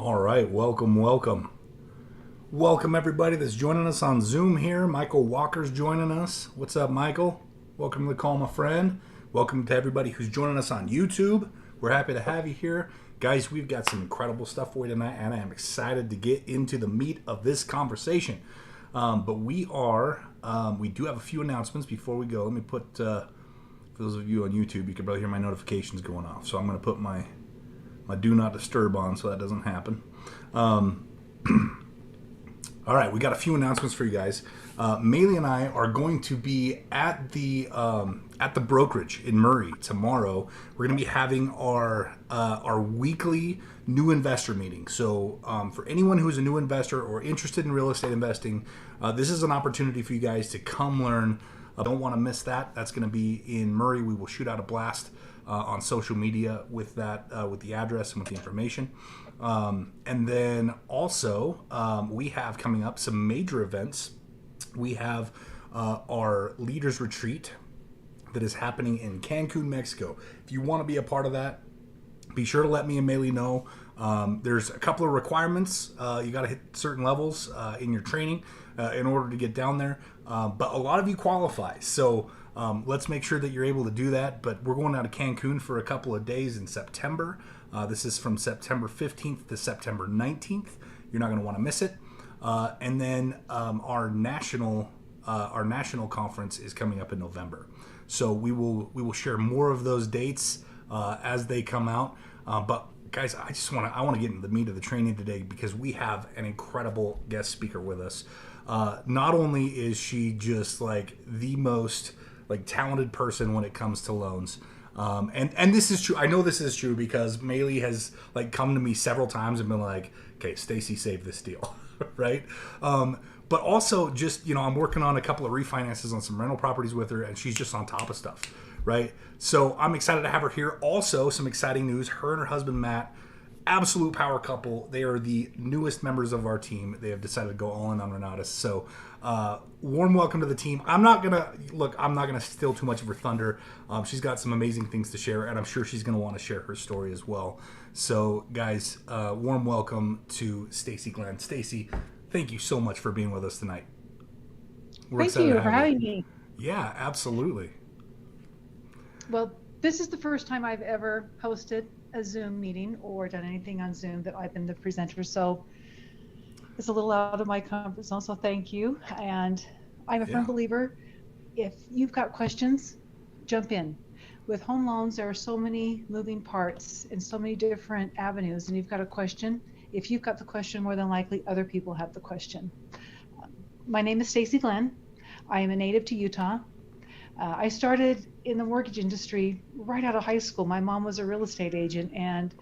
All right, welcome. Welcome everybody that's joining us on Zoom here. Michael Walker's joining us. What's up, Michael? Welcome to the call, my friend. Welcome to everybody who's joining us on YouTube. We're happy to have you here. Guys, we've got some incredible stuff for you tonight, and I am excited to get into the meat of this conversation. We do have a few announcements before we go. Let me put, for those of you on YouTube, you can probably hear my notifications going off. So I'm going to put my do not disturb on so that doesn't happen. All right, we got a few announcements for you guys. Maeli and I are going to be at the brokerage in Murray tomorrow. We're going to be having our weekly new investor meeting. So for anyone who's a new investor or interested in real estate investing, this is an opportunity for you guys to come learn. Don't want to miss that. That's going to be in Murray. We will shoot out a blast on social media with that, with the address and with the information. And then also, we have coming up some major events. We have our Leaders Retreat that is happening in Cancun, Mexico. If you want to be a part of that, be sure to let me and Maeli know. There's a couple of requirements. You got to hit certain levels in your training in order to get down there. But a lot of you qualify. So let's make sure that you're able to do that. But we're going out to Cancun for a couple of days in September. This is from September 15th to September 19th. You're not going to want to miss it. And then our national conference is coming up in November. So we will share more of those dates as they come out. But guys, I want to get into the meat of the training today because we have an incredible guest speaker with us. Not only is she just like the most like talented person when it comes to loans. And this is true. I know this is true because Maeli has like come to me several times and been like, okay, Stacy saved this deal. Right. But also just, I'm working on a couple of refinances on some rental properties with her and she's just on top of stuff. Right. So I'm excited to have her here. Also some exciting news. Her and her husband, Matt, absolute power couple. They are the newest members of our team. They have decided to go all in on Renatus. So warm welcome to the team. I'm not gonna steal too much of her thunder. She's got some amazing things to share, and I'm sure she's gonna want to share her story as well. So guys, warm welcome to Stacy Glenn. Stacy, thank you so much for being with us tonight. We're Thank excited you to for have you. having me. Yeah, absolutely. Well, this is the first time I've ever hosted a Zoom meeting or done anything on Zoom that I've been the presenter. So it's a little out of my comfort zone. So thank you. And I'm a firm Yeah. believer. If you've got questions, jump in. With home loans, there are so many moving parts and so many different avenues. And you've got a question. If you've got the question, more than likely other people have the question. My name is Stacy Glenn. I am a native to Utah. I started in the mortgage industry right out of high school. My mom was a real estate agent, and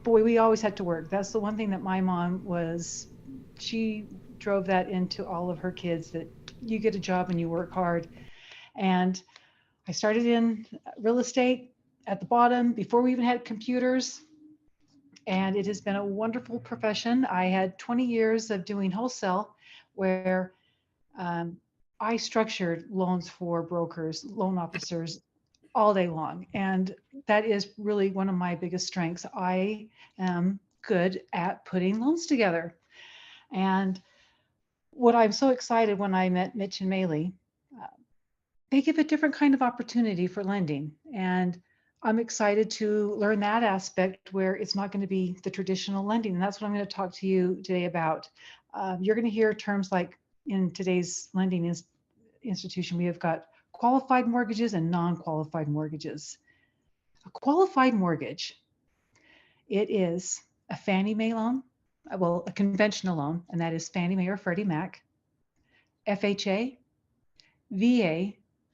boy, we always had to work. That's the one thing that my mom was, she drove that into all of her kids that you get a job and you work hard. And I started in real estate at the bottom before we even had computers. And it has been a wonderful profession. I had 20 years of doing wholesale where um, I structured loans for brokers, loan officers all day long. And that is really one of my biggest strengths. I am good at putting loans together. And what I'm so excited when I met Mitch and Maeli, uh, they give a different kind of opportunity for lending. And I'm excited to learn that aspect where it's not going to be the traditional lending. And that's what I'm going to talk to you today about. You're going to hear terms like in today's lending institution, we have got qualified mortgages and non-qualified mortgages. A qualified mortgage, it is a Fannie Mae loan, well, a conventional loan, and that is Fannie Mae or Freddie Mac, FHA, VA,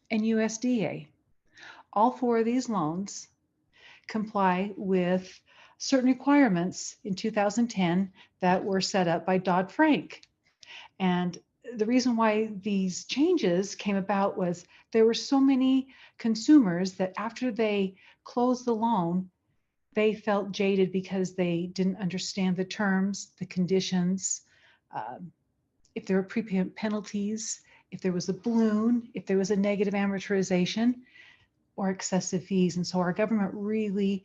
and USDA. All four of these loans comply with certain requirements in 2010 that were set up by Dodd-Frank. And the reason why these changes came about was there were so many consumers that after they closed the loan, they felt jaded because they didn't understand the terms, the conditions, um, if there were prepayment penalties, if there was a balloon, if there was a negative amortization or excessive fees. And so our government really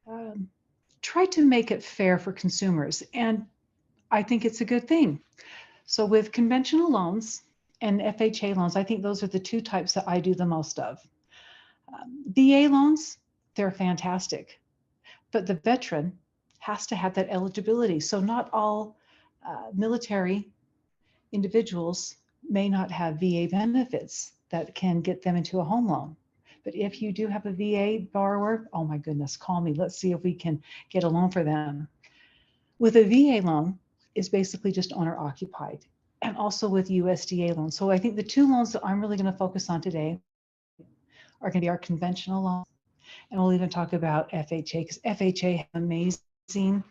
um, try to make it fair for consumers. And I think it's a good thing. So with conventional loans and FHA loans, I think those are the two types that I do the most of. VA loans, they're fantastic, but the veteran has to have that eligibility. So not all military individuals may not have VA benefits that can get them into a home loan. But if you do have a VA borrower, oh my goodness, call me. Let's see if we can get a loan for them. With a VA loan, it's basically just owner occupied, and also with USDA loans. So I think the two loans that I'm really going to focus on today are going to be our conventional loans, and we'll even talk about FHA, because FHA has amazing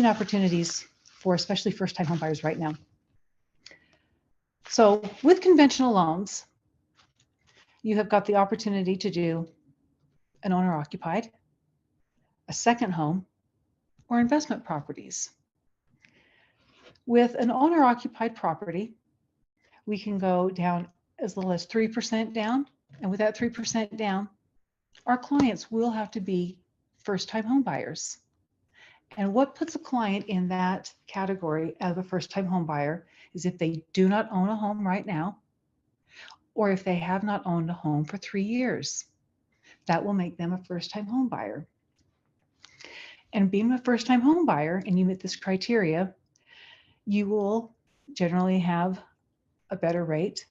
opportunities for especially first-time homebuyers right now. So with conventional loans, you have got the opportunity to do an owner-occupied, a second home, or investment properties. With an owner-occupied property, we can go down as little as 3% down. And with that 3% down, our clients will have to be first-time home buyers. And what puts a client in that category of a first-time home buyer is if they do not own a home right now, or if they have not owned a home for 3 years. That will make them a first-time home buyer. And being a first-time home buyer, and you meet this criteria, you will generally have a better rate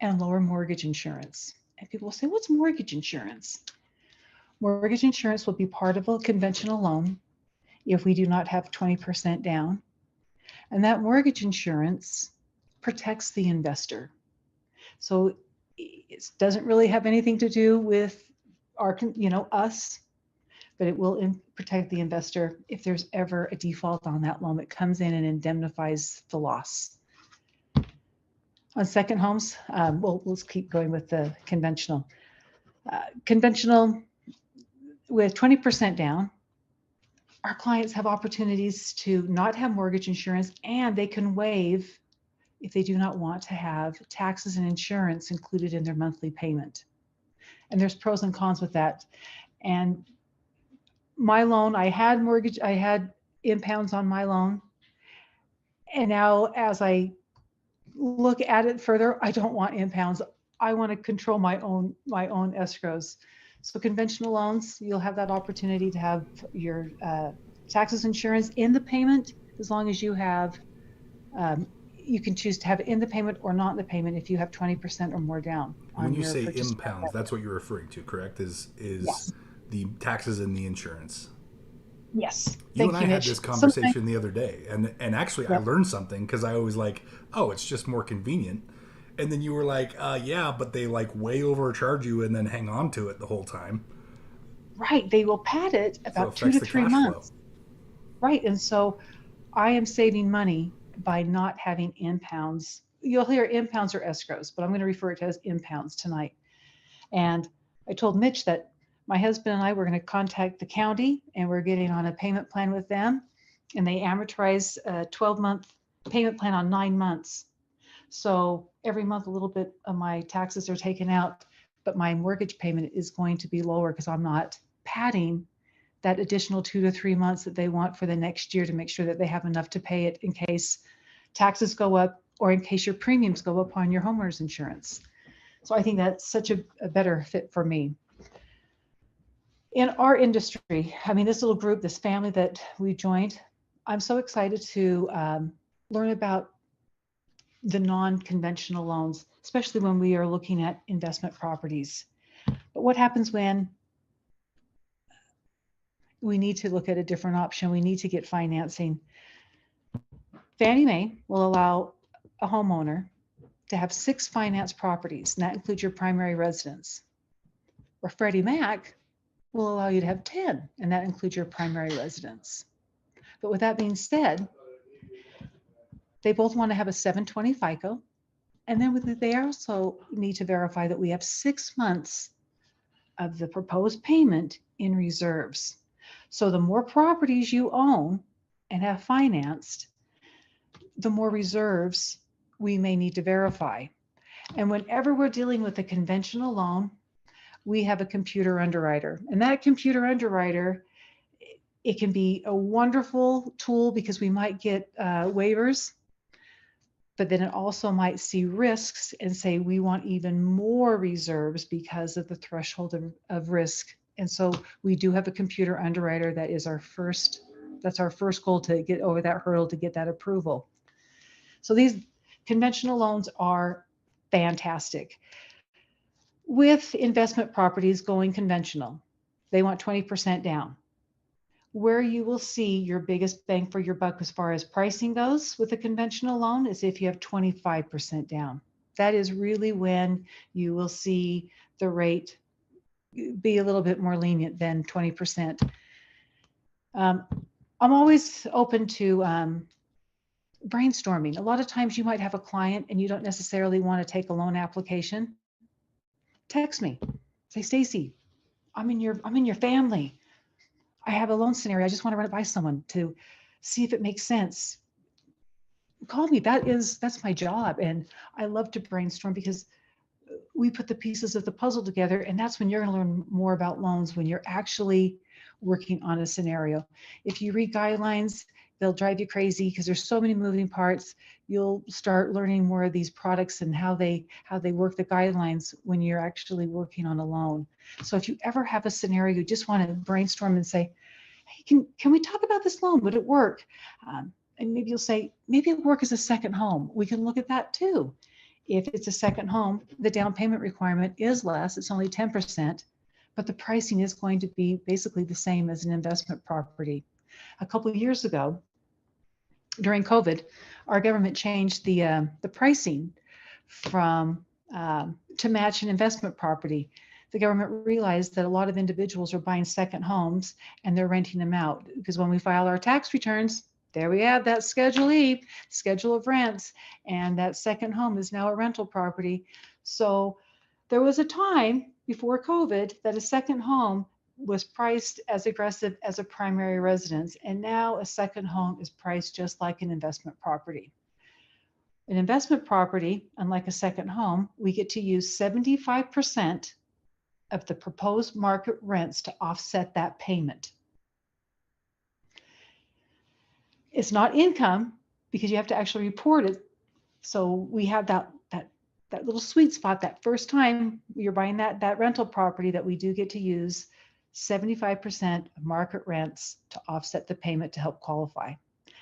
and lower mortgage insurance. And people will say, what's mortgage insurance? Mortgage insurance will be part of a conventional loan if we do not have 20% down. And that mortgage insurance protects the investor. So it doesn't really have anything to do with our, us, but it will protect the investor if there's ever a default on that loan. It comes in and indemnifies the loss. On second homes, let's keep going with the conventional. Conventional with 20% down, our clients have opportunities to not have mortgage insurance, and they can waive if they do not want to have taxes and insurance included in their monthly payment. And there's pros and cons with that. And my loan, I had impounds on my loan. And now as I look at it further, I don't want impounds. I want to control my own escrows. So conventional loans, you'll have that opportunity to have your taxes, insurance in the payment, as long as you have, you can choose to have it in the payment or not in the payment if you have 20% or more down. When you say impounds, that's what you're referring to, correct? Is yes. The taxes and the insurance? Yes. You and I had this conversation the other day, and actually I learned something, because I always like, oh, it's just more convenient. And then you were like, yeah, but they like way overcharge you and then hang on to it the whole time. Right. They will pad it about 2 to 3 months. Flow. Right. And so I am saving money by not having impounds. You'll hear impounds or escrows, but I'm going to refer to it as impounds tonight. And I told Mitch that my husband and I were going to contact the county, and we're getting on a payment plan with them. And they amortize a 12-month payment plan on 9 months. So every month, a little bit of my taxes are taken out, but my mortgage payment is going to be lower because I'm not padding that additional 2 to 3 months that they want for the next year to make sure that they have enough to pay it in case taxes go up or in case your premiums go up on your homeowner's insurance. So I think that's such a better fit for me. In our industry, I mean, this little group, this family that we joined, I'm so excited to learn about the non-conventional loans, especially when we are looking at investment properties. But what happens when we need to look at a different option? We need to get financing. Fannie Mae will allow a homeowner to have 6 finance properties, and that includes your primary residence. Or Freddie Mac will allow you to have 10, and that includes your primary residence. But with that being said, they both want to have a 720 FICO, and then they also need to verify that we have 6 months of the proposed payment in reserves. So the more properties you own and have financed, the more reserves we may need to verify. And whenever we're dealing with a conventional loan, we have a computer underwriter. And that computer underwriter It can be a wonderful tool because we might get waivers, but then it also might see risks and say we want even more reserves because of the threshold of risk. And so we do have a computer underwriter that is that's our first goal, to get over that hurdle to get that approval. So these conventional loans are fantastic. With investment properties going conventional, they want 20% down. Where you will see your biggest bang for your buck as far as pricing goes with a conventional loan is if you have 25% down. That is really when you will see the rate be a little bit more lenient than 20%. I'm always open to brainstorming. A lot of times you might have a client and you don't necessarily want to take a loan application. Text me. Say, Stacy, I'm in your family. I have a loan scenario. I just want to run it by someone to see if it makes sense. Call me. That's my job. And I love to brainstorm because we put the pieces of the puzzle together. And that's when you're going to learn more about loans, when you're actually working on a scenario. If you read guidelines, they'll drive you crazy because there's so many moving parts. You'll start learning more of these products and how they work the guidelines when you're actually working on a loan. So if you ever have a scenario, you just want to brainstorm and say, hey, can we talk about this loan? Would it work? And maybe you'll say, maybe it'll work as a second home. We can look at that too. If it's a second home, the down payment requirement is less. It's only 10%, but the pricing is going to be basically the same as an investment property. A couple of years ago, during COVID, our government changed the pricing from to match an investment property. The government realized that a lot of individuals are buying second homes and they're renting them out, because when we file our tax returns, there we have that Schedule E, schedule of rents, and that second home is now a rental property. So there was a time before COVID that a second home was priced as aggressive as a primary residence, and now a second home is priced just like an investment property. An investment property, unlike a second home, we get to use 75% of the proposed market rents to offset that payment. It's not income because you have to actually report it. So we have that little sweet spot, that first time you're buying that rental property, that we do get to use 75% of market rents to offset the payment to help qualify.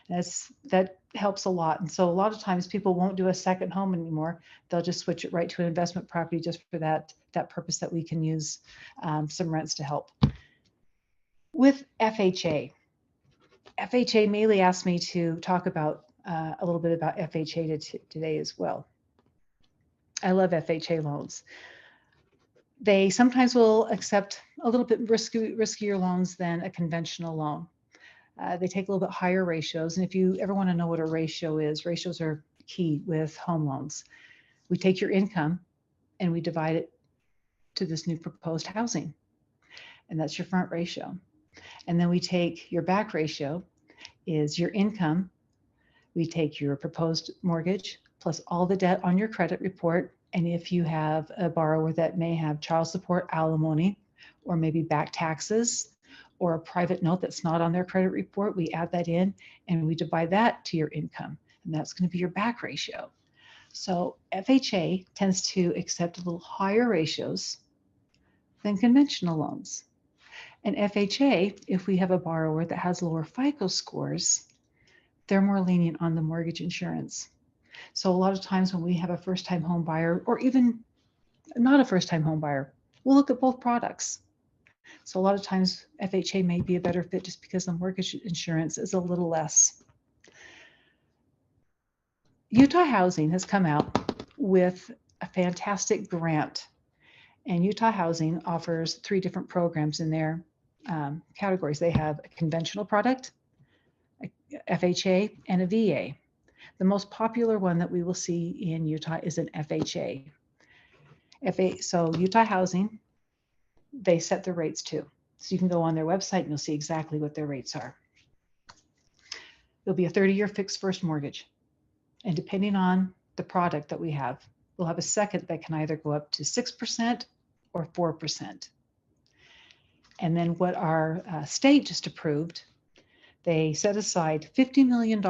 That helps a lot. And so a lot of times people won't do a second home anymore. They'll just switch it right to an investment property just for that purpose, that we can use some rents to help. With FHA, Maeli asked me to talk about a little bit about FHA today as well. I love FHA loans. They sometimes will accept a little bit riskier loans than a conventional loan. They take a little bit higher ratios. And if you ever want to know what a ratio is, ratios are key with home loans. We take your income and we divide it to this new proposed housing. And that's your front ratio. And then we take your back ratio, is your income. We take your proposed mortgage plus all the debt on your credit report. And if you have a borrower that may have child support, alimony, or maybe back taxes, or a private note that's not on their credit report, we add that in and we divide that to your income. And that's going to be your back ratio. So FHA tends to accept a little higher ratios than conventional loans. And FHA, if we have a borrower that has lower FICO scores, they're more lenient on the mortgage insurance. So a lot of times when we have a first-time home buyer, or even not a first-time home buyer, we'll look at both products. So a lot of times FHA may be a better fit just because the mortgage insurance is a little less. Utah Housing has come out with a fantastic grant, and Utah Housing offers 3 different programs in their categories. They have a conventional product, a FHA, and a VA. The most popular one that we will see in Utah is an FHA. So Utah Housing, they set the rates too. So you can go on their website and you'll see exactly what their rates are. There'll be a 30-year fixed first mortgage. And depending on the product that we have, we'll have a second that can either go up to 6% or 4%. And then what our state just approved They set aside $50 million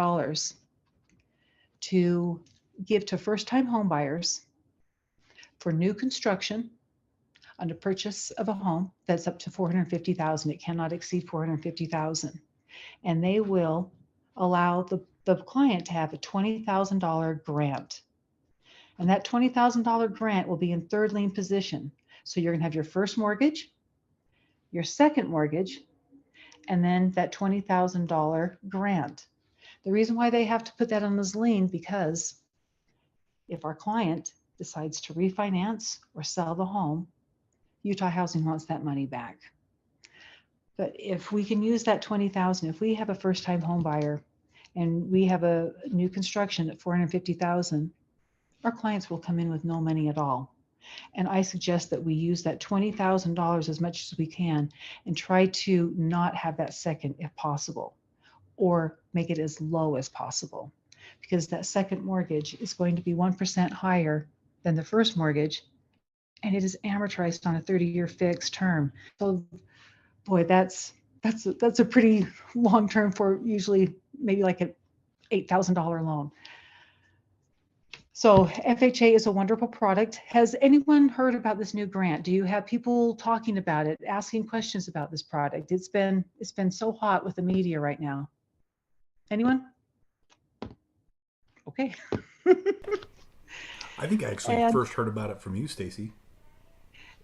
to give to first-time homebuyers for new construction on the purchase of a home that's up to 450,000. It cannot exceed 450,000. And they will allow the client to have a $20,000 grant. And that $20,000 grant will be in third lien position. So you're going to have your first mortgage, your second mortgage, and then that $20,000 grant. The reason why they have to put that on as lien, because if our client decides to refinance or sell the home, Utah Housing wants that money back. But if we can use that 20,000, if we have a first-time home buyer and we have a new construction at 450,000, our clients will come in with no money at all. And I suggest that we use that $20,000 as much as we can and try to not have that second if possible, or make it as low as possible, because that second mortgage is going to be 1% higher than the first mortgage, and it is amortized on a 30-year fixed term. So boy, that's a pretty long term for usually maybe like an $8,000 loan. So FHA is a wonderful product. Has anyone heard about this new grant? Do you have people talking about it, asking questions about this product? It's been so hot with the media right now. Anyone? Okay. I think I actually first heard about it from you, Stacy.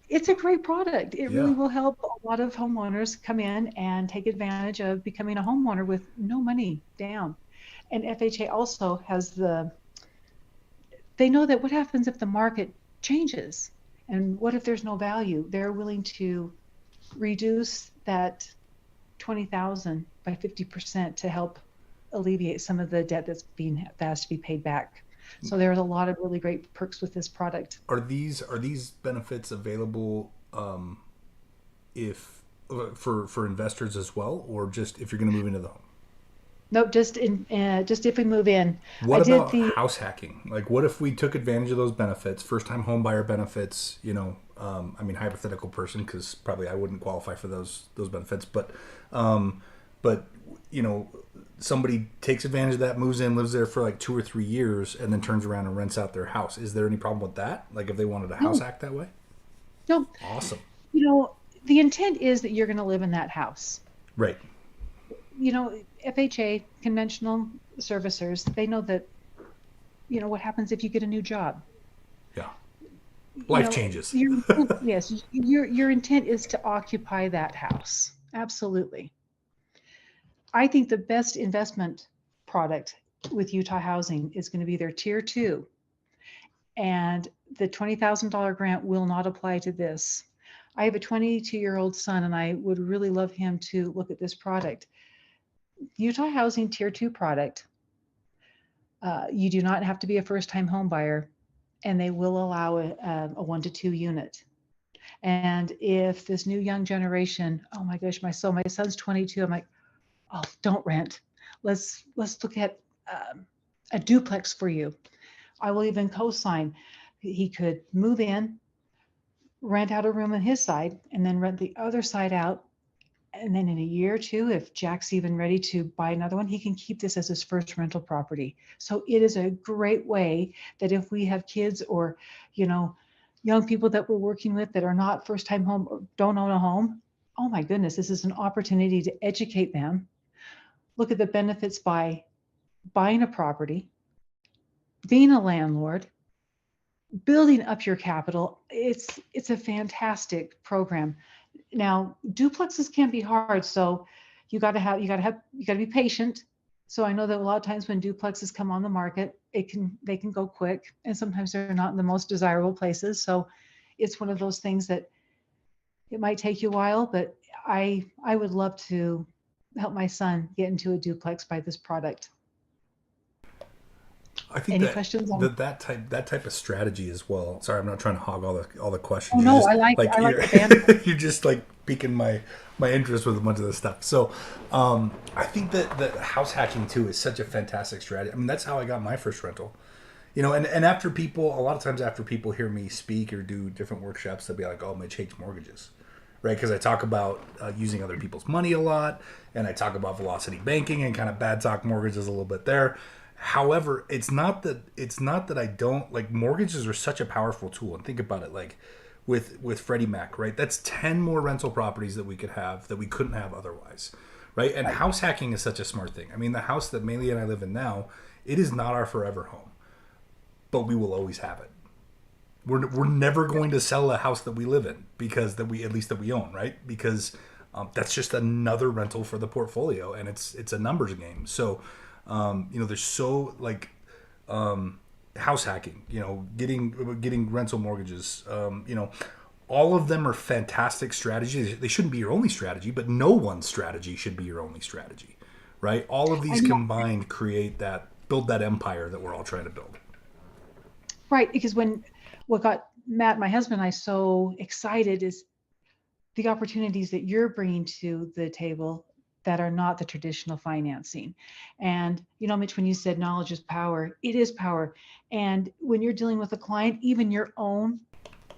It's a great product. It Yeah. really will help a lot of homeowners come in and take advantage of becoming a homeowner with no money down. And FHA also has they know that what happens if the market changes, and what if there's no value? They're willing to reduce that 20,000 by 50% to help alleviate some of the debt that has to be paid back. So there's a lot of really great perks with this product. Are these benefits available if for investors as well, or just if you're going to move into the home? Nope, just if we move in. What about house hacking? Like, what if we took advantage of those benefits, first-time home buyer benefits? You know, I mean, hypothetical person, because probably I wouldn't qualify for those benefits. But you know, somebody takes advantage of that, moves in, lives there for like 2 or 3 years, and then turns around and rents out their house. Is there any problem with that? Like, if they wanted a house hack that way? No. Awesome. You know, the intent is that you're going to live in that house. Right. You know, FHA, conventional servicers, they know that, you know, what happens if you get a new job. Yeah. Life changes. Yes, your intent is to occupy that house. Absolutely. I think the best investment product with Utah Housing is going to be their Tier 2. And the $20,000 grant will not apply to this. I have a 22-year-old son, and I would really love him to look at this product. Utah Housing Tier 2 product, you do not have to be a first-time home buyer, and they will allow a 1 to 2 unit. And if this new young generation, oh my gosh, my son's 22, I'm like, oh, don't rent. Let's look at a duplex for you. I will even co-sign. He could move in, rent out a room on his side, and then rent the other side out. And then in a year or two, if Jack's even ready to buy another one, he can keep this as his first rental property. So it is a great way that if we have kids or, you know, young people that we're working with that are not first-time home or don't own a home, oh my goodness, this is an opportunity to educate them. Look at the benefits by buying a property, being a landlord, building up your capital. It's a fantastic program. Now, duplexes can be hard, so you got to be patient. So I know that a lot of times when duplexes come on the market, they can go quick, and sometimes they're not in the most desirable places. So it's one of those things that it might take you a while, but I would love to help my son get into a duplex by this product. I think Any questions on that type of strategy as well. Sorry, I'm not trying to hog all the questions. Oh no, I like the band. You're just like piquing my interest with a bunch of this stuff. So I think that house hacking too is such a fantastic strategy. I mean, that's how I got my first rental. You know, and after a lot of times after people hear me speak or do different workshops, they'll be like, "Oh, Mitch hates mortgages," right? Because I talk about using other people's money a lot, and I talk about velocity banking and kind of bad talk mortgages a little bit there. However, it's not that I don't like mortgages are such a powerful tool. And think about it, like with Freddie Mac, right? That's 10 more rental properties that we could have that we couldn't have otherwise, right? And Right. house hacking is such a smart thing. I mean, the house that Meili and I live in now, it is not our forever home, but we will always have it. We're never going to sell a house that we live in because that we at least that we own, right? Because that's just another rental for the portfolio, and it's a numbers game. So there's so like house hacking, getting rental mortgages, all of them are fantastic strategies. They shouldn't be your only strategy, but no one's strategy should be your only strategy, right? All of I these know. combined build that empire that we're all trying to build. Right. Because what got Matt, my husband, and I so excited is the opportunities that you're bringing to the table that are not the traditional financing. And, Mitch, when you said knowledge is power, it is power. And when you're dealing with a client, even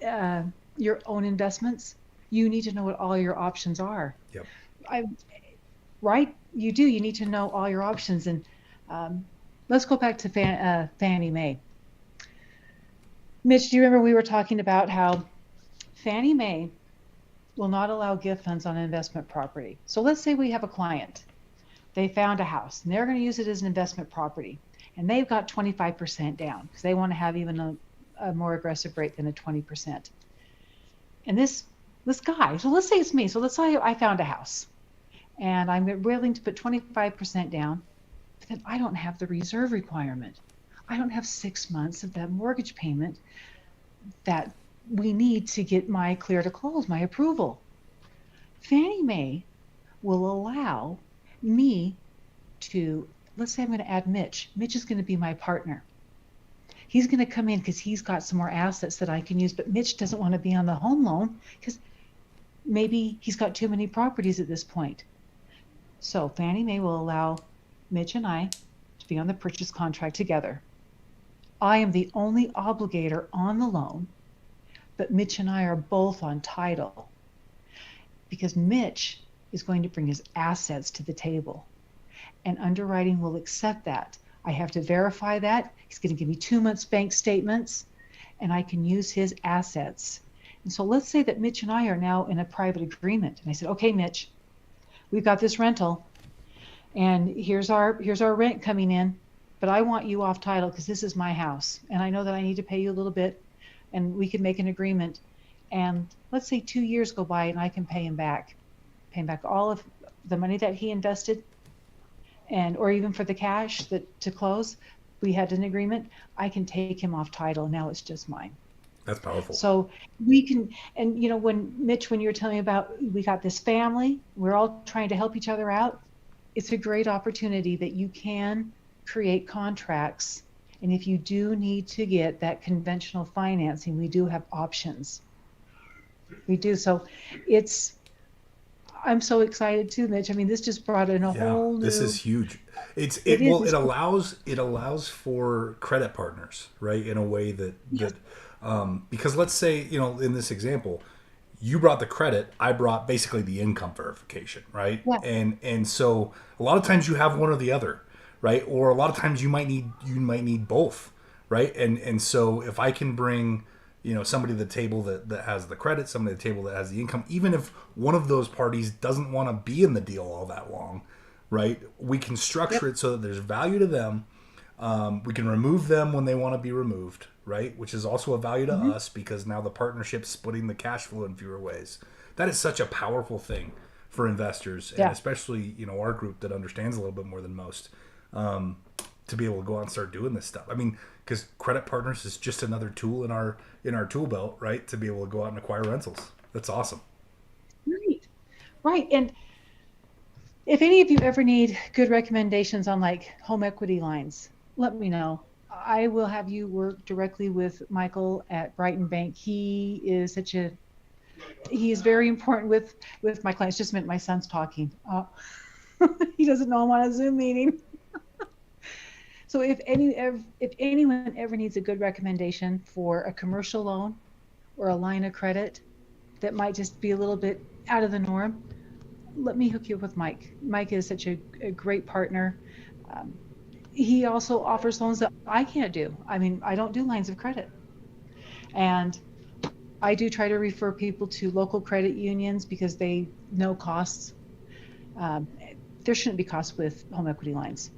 uh, your own investments, you need to know what all your options are. Yep. I, right? You do. You need to know all your options. And um, let's go back to Fannie Mae. Mitch, do you remember we were talking about how Fannie Mae will not allow gift funds on investment property? So let's say we have a client. They found a house and they're going to use it as an investment property. And they've got 25% down because they want to have even a more aggressive rate than a 20%. And this guy, so let's say it's me. So let's say I found a house and I'm willing to put 25% down, but then I don't have the reserve requirement. I don't have 6 months of that mortgage payment that we need to get my clear to close, my approval. Fannie Mae will allow me to, let's say I'm going to add Mitch. Mitch is going to be my partner. He's going to come in because he's got some more assets that I can use, but Mitch doesn't want to be on the home loan because maybe he's got too many properties at this point. So Fannie Mae will allow Mitch and I to be on the purchase contract together. I am the only obligator on the loan, but Mitch and I are both on title because Mitch is going to bring his assets to the table and underwriting will accept that. I have to verify that. He's going to give me 2 months bank statements and I can use his assets. And so let's say that Mitch and I are now in a private agreement. And I said, okay, Mitch, we've got this rental and here's our rent coming in, but I want you off title because this is my house. And I know that I need to pay you a little bit and we can make an agreement. And let's say 2 years go by and I can pay him back all of the money that he invested and or even for the cash that to close, we had an agreement. I can take him off title. Now it's just mine. That's powerful. So we can, and when Mitch, when you were telling me about we got this family, we're all trying to help each other out. It's a great opportunity that you can create contracts. And if you do need to get that conventional financing, we do have options. We do. So it's, I'm so excited too, Mitch. I mean, this just brought in a Yeah, whole this is new, huge. It's it it is, well it's, it allows for credit partners, right? In a way yes, that because let's say, in this example, you brought the credit, I brought basically the income verification, right? yeah, And so a lot of times you have one or the other, right? Or a lot of times you might need both, right? And so if I can bring somebody to the table that has the credit, somebody to the table that has the income, even if one of those parties doesn't want to be in the deal all that long, right? We can yep, structure it so that there's value to them. We can remove them when they want to be removed, right? Which is also a value to hmm, us because now the partnership's splitting the cash flow in fewer ways. That is such a powerful thing for investors, and yeah, especially our group that understands a little bit more than most, to be able to go out and start doing this stuff. I mean, because credit partners is just another tool in our tool belt, right? To be able to go out and acquire rentals. That's awesome. right, right. And if any of you ever need good recommendations on like home equity lines, let me know. I will have you work directly with Michael at Brighton Bank. He is very important with my clients. Just meant my son's talking. He doesn't know I'm on a Zoom meeting. So if anyone ever needs a good recommendation for a commercial loan or a line of credit that might just be a little bit out of the norm, let me hook you up with Mike. Mike is such a great partner. Um, he also offers loans that I can't do. I mean, I don't do lines of credit. And I do try to refer people to local credit unions because they know costs. Um, there shouldn't be costs with home equity lines.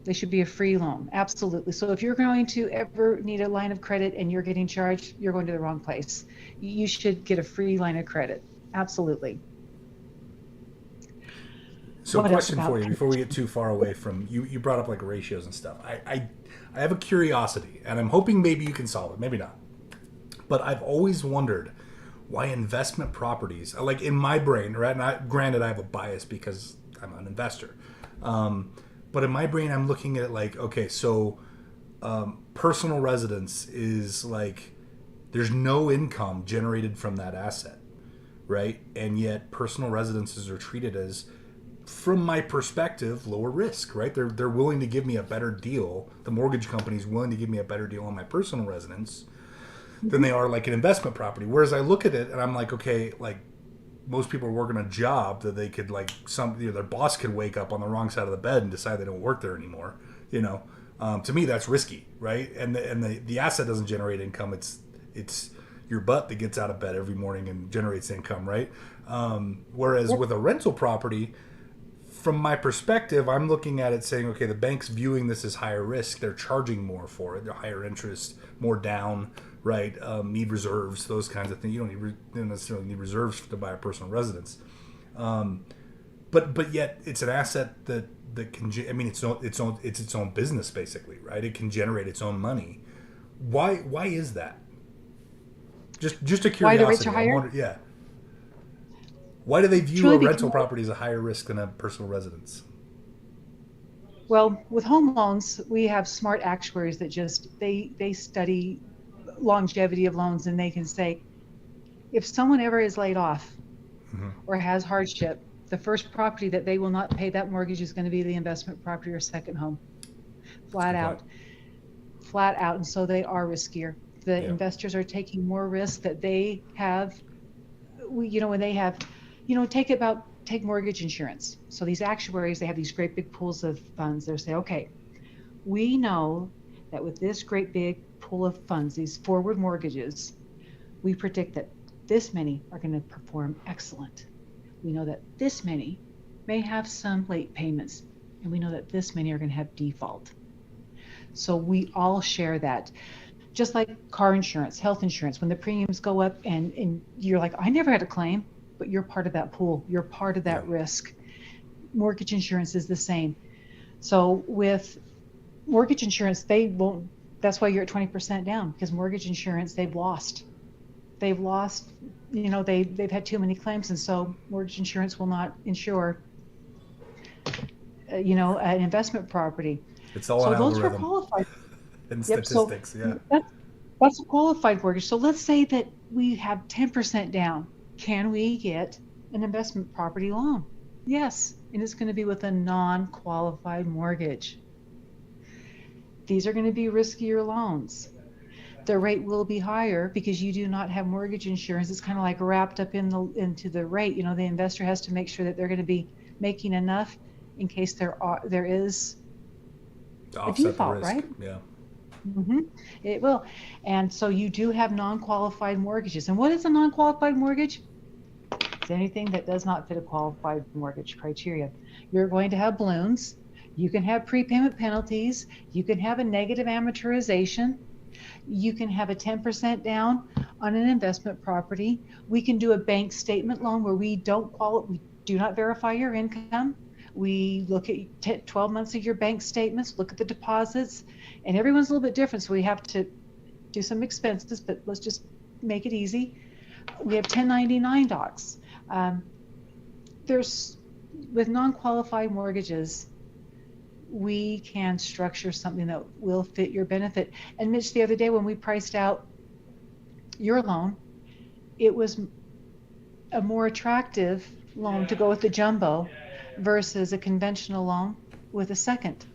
They should be a free loan. Absolutely. So if you're going to ever need a line of credit and you're getting charged, you're going to the wrong place. You should get a free line of credit. Absolutely. So, What else question for about you before we get too far away from you. You brought up like ratios and stuff. I have a curiosity, and I'm hoping maybe you can solve it. Maybe not. But I've always wondered why investment properties, like in my brain, right? And granted, I have a bias because I'm an investor. But in my brain, I'm looking at it like, okay, so personal residence is like there's no income generated from that asset, right? And yet personal residences are treated as, from my perspective, lower risk, right? They're willing to give me a better deal. The mortgage company's willing to give me a better deal on my personal residence than they are like an investment property. Whereas I look at it and I'm like, okay, like most people are working a job that they could like their boss could wake up on the wrong side of the bed and decide they don't work there anymore. You know, to me that's risky, right? And the asset doesn't generate income. It's your butt that gets out of bed every morning and generates income, right? Whereas with a rental property, from my perspective, I'm looking at it saying, okay, the bank's viewing this as higher risk. They're charging more for it. They're higher interest, more down, right? Need reserves, those kinds of things. You don't necessarily need reserves to buy a personal residence. But yet it's an asset that can. I mean, it's its own business basically, right? It can generate its own money. Why is that? Just a curiosity. why the rates are higher? Yeah. Why do they view Truly a rental because, property as a higher risk than a personal residence? well, with home loans, we have smart actuaries that just they study longevity of loans, and they can say if someone ever is laid off or has hardship, the first property that they will not pay that mortgage is going to be the investment property or second home. Flat out. Flat out. And so they are riskier. The investors are taking more risk that they have. When they have, take mortgage insurance. So these actuaries, they have these great big pools of funds. They'll say, okay, we know that with this great big pool of funds, these forward mortgages, we predict that this many are going to perform excellent. We know that this many may have some late payments, and we know that this many are going to have default. So we all share that. Just like car insurance, health insurance, when the premiums go up and you're like, I never had a claim, but you're part of that pool. You're part of that risk. Mortgage insurance is the same. So with mortgage insurance, they won't, that's why you're at 20% down, because mortgage insurance, they've lost, they've had too many claims. And so mortgage insurance will not insure, an investment property. It's all an those are algorithm qualified. and statistics. That's a qualified mortgage. So let's say that we have 10% down. Can we get an investment property loan? Yes, and it's going to be with a non-qualified mortgage. These are going to be riskier loans. The rate will be higher because you do not have mortgage insurance. It's kind of like wrapped up into the rate. The investor has to make sure that they're going to be making enough in case there is a default, right? Yeah. It will. And so you do have non-qualified mortgages. And what is a non-qualified mortgage? It's anything that does not fit a qualified mortgage criteria. You're going to have balloons. You can have prepayment penalties. You can have a negative amortization. You can have a 10% down on an investment property. We can do a bank statement loan where we do not verify your income. We look at 12 months of your bank statements, look at the deposits, and everyone's a little bit different. So we have to do some expenses, but let's just make it easy. We have 1099 docs. With non-qualified mortgages, we can structure something that will fit your benefit. And Mitch, the other day when we priced out your loan, it was a more attractive loan to go with the jumbo versus a conventional loan with a second.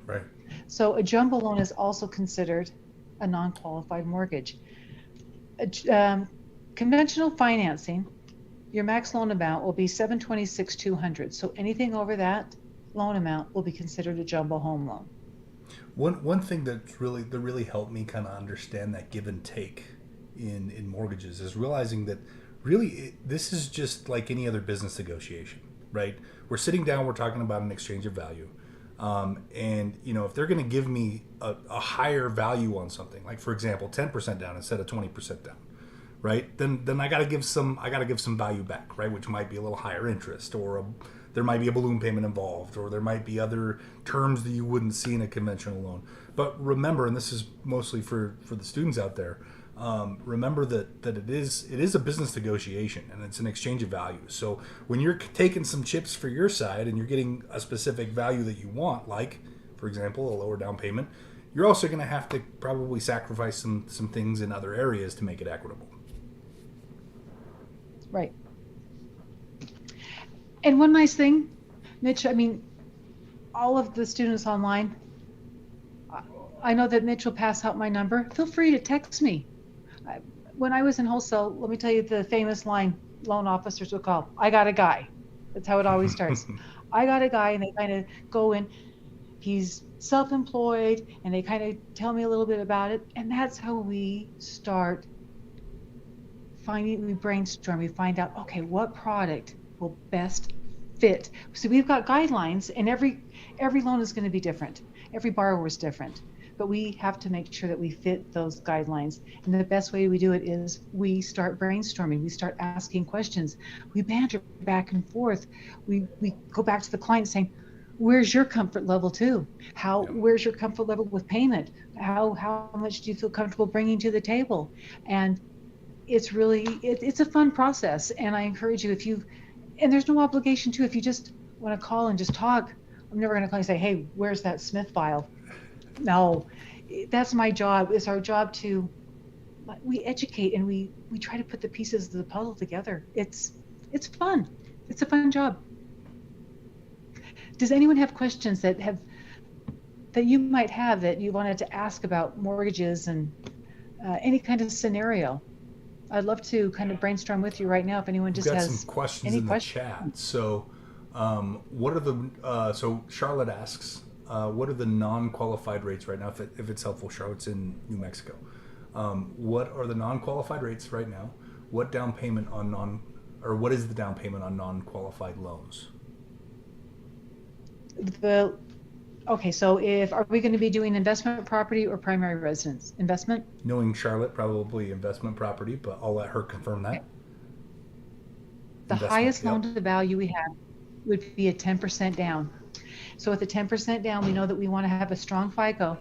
Right. So a jumbo loan is also considered a non-qualified mortgage. Conventional financing Your max loan amount will be 726,200. So anything over that loan amount will be considered a jumbo home loan. One thing that really helped me kind of understand that give and take in mortgages is realizing that really this is just like any other business negotiation, right? We're sitting down, we're talking about an exchange of value, and if they're going to give me a higher value on something, like for example 10% down instead of 20% down, right? Then I got to give some value back, right? Which might be a little higher interest, or there might be a balloon payment involved, or there might be other terms that you wouldn't see in a conventional loan. But remember, and this is mostly for the students out there, remember that it is a business negotiation and it's an exchange of value. So when you're taking some chips for your side and you're getting a specific value that you want, like for example a lower down payment, you're also going to have to probably sacrifice some things in other areas to make it equitable. Right. And one nice thing, Mitch, I mean, all of the students online, I know that Mitch will pass out my number. Feel free to text me. When I was in wholesale, let me tell you the famous line loan officers will call, I got a guy. That's how it always starts. I got a guy, and they kind of go in, he's self-employed, and they kind of tell me a little bit about it. And that's how we start we brainstorm, we find out, okay, what product will best fit. So we've got guidelines, and every loan is going to be different. Every borrower is different. But we have to make sure that we fit those guidelines. And the best way we do it is we start brainstorming. We start asking questions. We banter back and forth. We go back to the client saying, where's your comfort level too? Where's your comfort level with payment? How much do you feel comfortable bringing to the table? And it's really, it's a fun process. And I encourage you, and there's no obligation to, if you just want to call and just talk, I'm never going to call and say, hey, where's that Smith file? No, that's my job. It's our job to, we educate and we try to put the pieces of the puzzle together. It's fun. It's a fun job. Does anyone have questions that you might have that you wanted to ask about mortgages and any kind of scenario? I'd love to kind of brainstorm with you right now if anyone just has some questions any in questions. The chat. So, what are the? So Charlotte asks, what are the non-qualified rates right now? If it's helpful, Charlotte's in New Mexico. What are the non-qualified rates right now? What down payment on what is the down payment on non-qualified loans? Okay, so are we going to be doing investment property or primary residence? Investment? Knowing Charlotte, probably investment property, but I'll let her confirm that. The highest loan to the value we have would be a 10% down. So with a 10% down, we know that we want to have a strong FICO.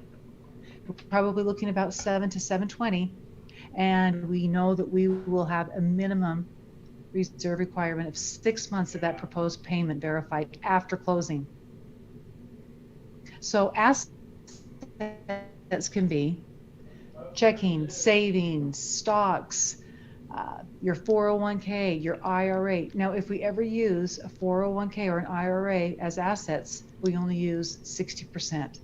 We're probably looking about 7 to 720. And we know that we will have a minimum reserve requirement of 6 months of that proposed payment verified after closing. So assets can be checking, savings, stocks, your 401k, your IRA. Now, if we ever use a 401k or an IRA as assets, we only use 60%.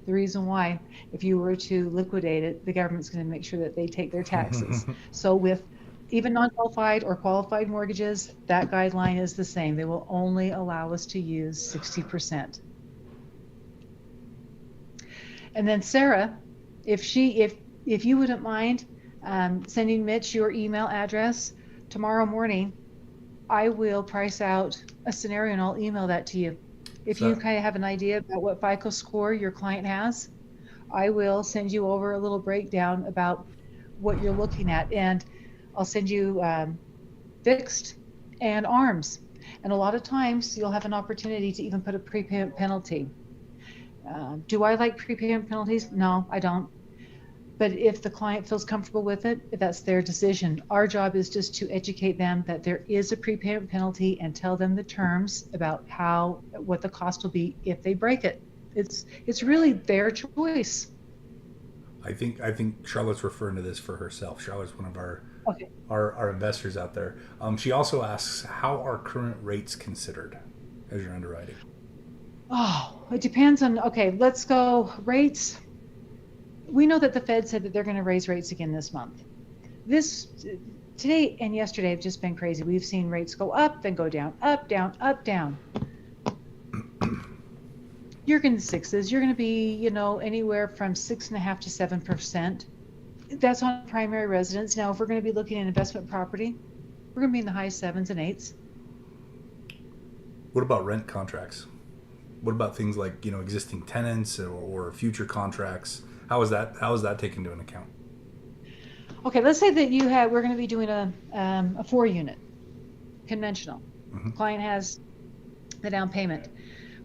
The reason why, if you were to liquidate it, the government's going to make sure that they take their taxes. So with even non-qualified or qualified mortgages, that guideline is the same. They will only allow us to use 60%. And then Sarah, if you wouldn't mind sending Mitch your email address tomorrow morning, I will price out a scenario and I'll email that to you. If you kind of have an idea about what FICO score your client has, I will send you over a little breakdown about what you're looking at, and I'll send you fixed and ARMs. And a lot of times you'll have an opportunity to even put a prepayment penalty. Do I like prepayment penalties? No, I don't. But if the client feels comfortable with it, that's their decision. Our job is just to educate them that there is a prepayment penalty and tell them the terms about what the cost will be if they break it. It's really their choice. I think Charlotte's referring to this for herself. Charlotte's one of our investors out there. She also asks, how are current rates considered as you're underwriting? Oh, it depends on, okay, let's go rates. We know that the Fed said that they're going to raise rates again this month. today and yesterday have just been crazy. We've seen rates go up, then go down, up, down, up, down. You're going to sixes. You're going to be, anywhere from 6.5% to 7%. That's on primary residence. Now, if we're going to be looking at investment property, we're going to be in the high sevens and eights. What about rent contracts? What about things like existing tenants or future contracts? How is that taken into account? Okay, let's say that we're going to be doing a 4-unit conventional. Mm-hmm. Client has the down payment.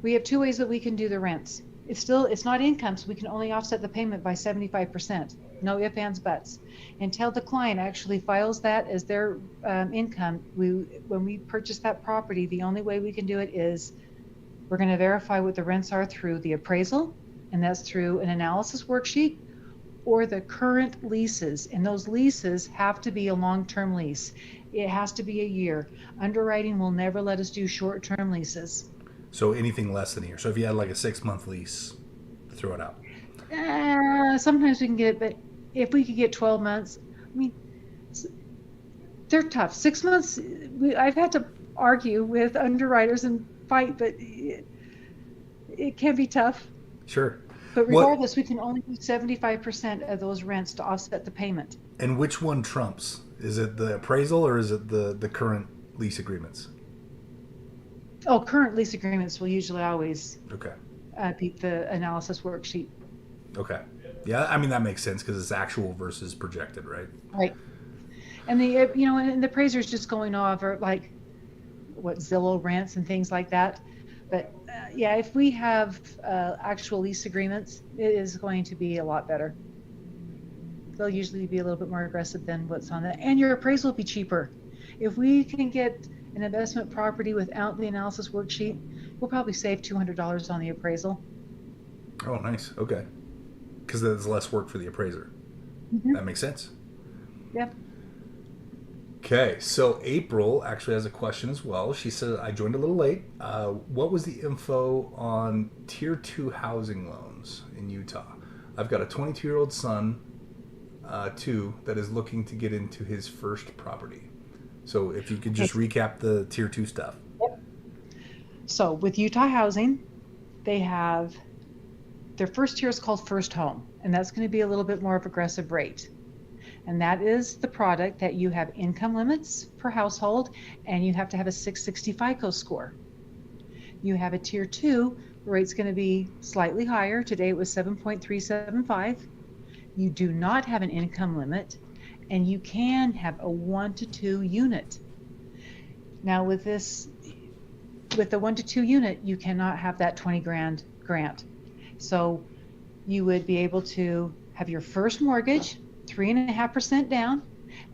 We have 2 ways that we can do the rents. It's not income, so we can only offset the payment by 75%. No ifs, ands, buts. Until the client actually files that as their income, when we purchase that property, the only way we can do it is we're going to verify what the rents are through the appraisal, and that's through an analysis worksheet or the current leases. And those leases have to be a long-term lease. It has to be a year. Underwriting will never let us do short-term leases. So anything less than a year. So if you had like a 6-month lease, throw it out. Sometimes we can get it, but if we could get 12 months, they're tough. 6 months, I've had to argue with underwriters and fight, but it can be tough. Sure. But regardless, we can only do 75% of those rents to offset the payment. And which one trumps? Is it the appraisal or is it the current lease agreements? Oh, current lease agreements will usually always Okay. beat the analysis worksheet. Okay. Yeah, I mean that makes sense because it's actual versus projected, right? Right. And and the appraiser's just going over like what Zillow rents and things like that. But yeah, if we have actual lease agreements, it is going to be a lot better. They'll usually be a little bit more aggressive than what's on that, and your appraisal will be cheaper. If we can get an investment property without the analysis worksheet, we'll probably save $200 on the appraisal. Oh, nice. Okay. Because there's less work for the appraiser. Mm-hmm. That makes sense. Yep. Okay, so April actually has a question as well. She said, I joined a little late. What was the info on Tier 2 housing loans in Utah? I've got a 22-year-old son, too, that is looking to get into his first property. So if you could just recap the Tier 2 stuff. Yep. So with Utah Housing, they have their first tier is called First Home, and that's going to be a little bit more of aggressive rate. And that is the product that you have income limits per household, and you have to have a 660 FICO score. You have a Tier 2, the rate's going to be slightly higher. Today it was 7.375. You do not have an income limit, and you can have a 1 to 2 unit. Now with the 1 to 2 unit, you cannot have that 20 grand grant. So you would be able to have your first mortgage, 3.5% down,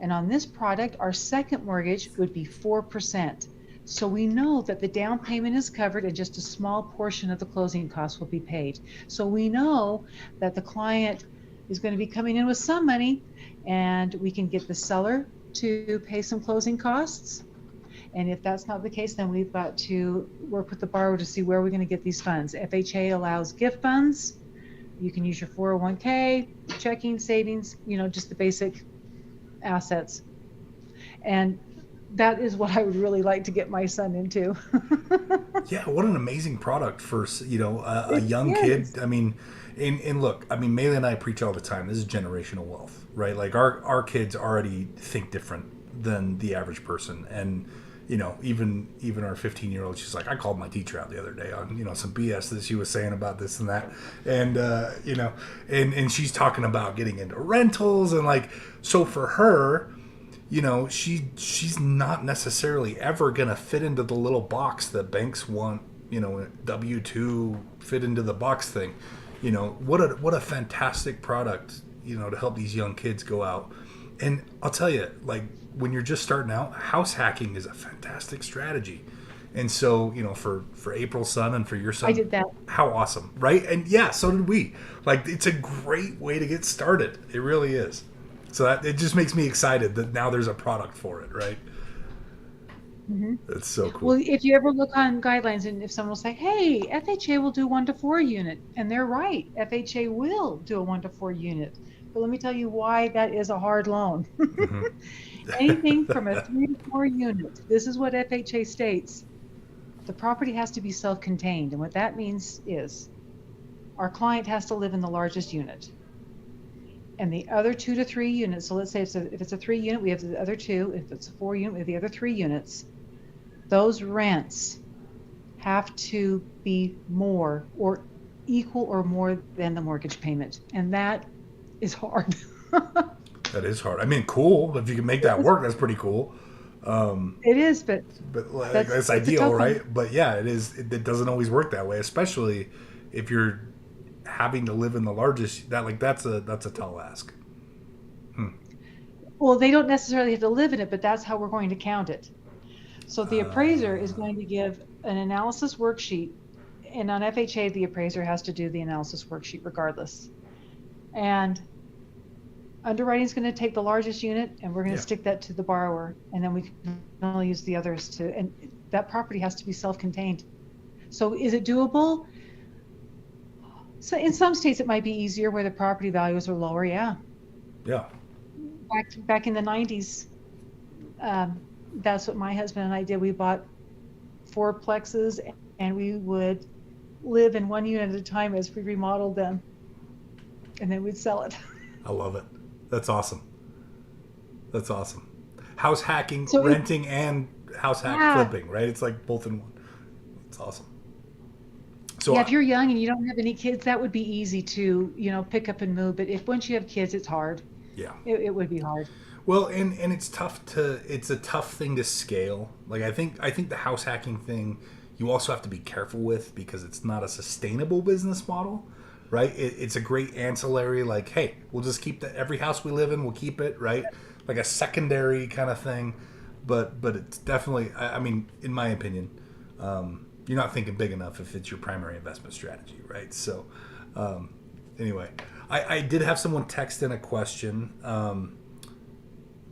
and on this product, our second mortgage would be 4%. So we know that the down payment is covered and just a small portion of the closing costs will be paid. So we know that the client is going to be coming in with some money, and we can get the seller to pay some closing costs. And if that's not the case, then we've got to work with the borrower to see where we're going to get these funds. FHA allows gift funds. You can use your 401k, checking, savings, just the basic assets. And that is what I would really like to get my son into. Yeah, what an amazing product for a young kid. I mean, and look, I mean, Maeli and I preach all the time. This is generational wealth, right? Like our kids already think different than the average person, and even our 15-year-old, she's like, I called my teacher out the other day on some BS that she was saying about this and that, and and she's talking about getting into rentals, and like, so for her, she's not necessarily ever gonna fit into the little box that banks want, W-2 fit into the box thing. What a fantastic product, to help these young kids go out. And I'll tell you, like, when you're just starting out, house hacking is a fantastic strategy. And so, for April's son and for your son, I did that. How awesome, right? And yeah, so did we. Like, it's a great way to get started. It really is. So it just makes me excited that now there's a product for it, right? Mm-hmm. That's so cool. Well, if you ever look on guidelines, and if someone will say, hey, FHA will do 1 to 4 unit, and they're right, FHA will do a 1 to 4 unit. But let me tell you why that is a hard loan. Hmm. Anything from a 3 to 4 unit, this is what FHA states. The property has to be self-contained. And what that means is our client has to live in the largest unit. And the other 2 to 3 units, so let's say if it's a 3 unit, we have the other two. If it's a 4 unit, we have the other 3 units. Those rents have to be more or equal or more than the mortgage payment. And that is hard. That is hard. I mean, cool. If you can make that work, that's pretty cool. It is, but But like, that's that's it's a ideal, tough one. right? But yeah, it is. It doesn't always work that way, especially if you're having to live in the largest. That's a tall ask. Hmm. Well, they don't necessarily have to live in it, but that's how we're going to count it. So the appraiser is Uh, going to give an analysis worksheet, and on FHA, the appraiser has to do the analysis worksheet regardless. And underwriting is going to take the largest unit, and we're going to yeah. stick that to the borrower, and then we can only use the others to. And that property has to be self-contained. So is it doable? So in some states, it might be easier where the property values are lower. Yeah, Yeah. back in the 90s, um, that's what my husband and I did. We bought fourplexes, and we would live in one unit at a time as we remodeled them, and then we'd sell it. I love it. That's awesome. That's awesome. House hacking, So it, renting, and house hack yeah, flipping, right? It's like both in one. It's awesome. So yeah. If you're young and you don't have any kids, that would be easy to, pick up and move. But if once you have kids, it's hard. yeah. It would be hard. Well, and it's a tough thing to scale. Like I think the house hacking thing you also have to be careful with because it's not a sustainable business model, right? It's a great ancillary. Like, hey, we'll just keep every house we live in, we'll keep it, right? Like a secondary kind of thing. But it's definitely, I mean, in my opinion, you're not thinking big enough if it's your primary investment strategy, right? So, anyway, I did have someone text in a question.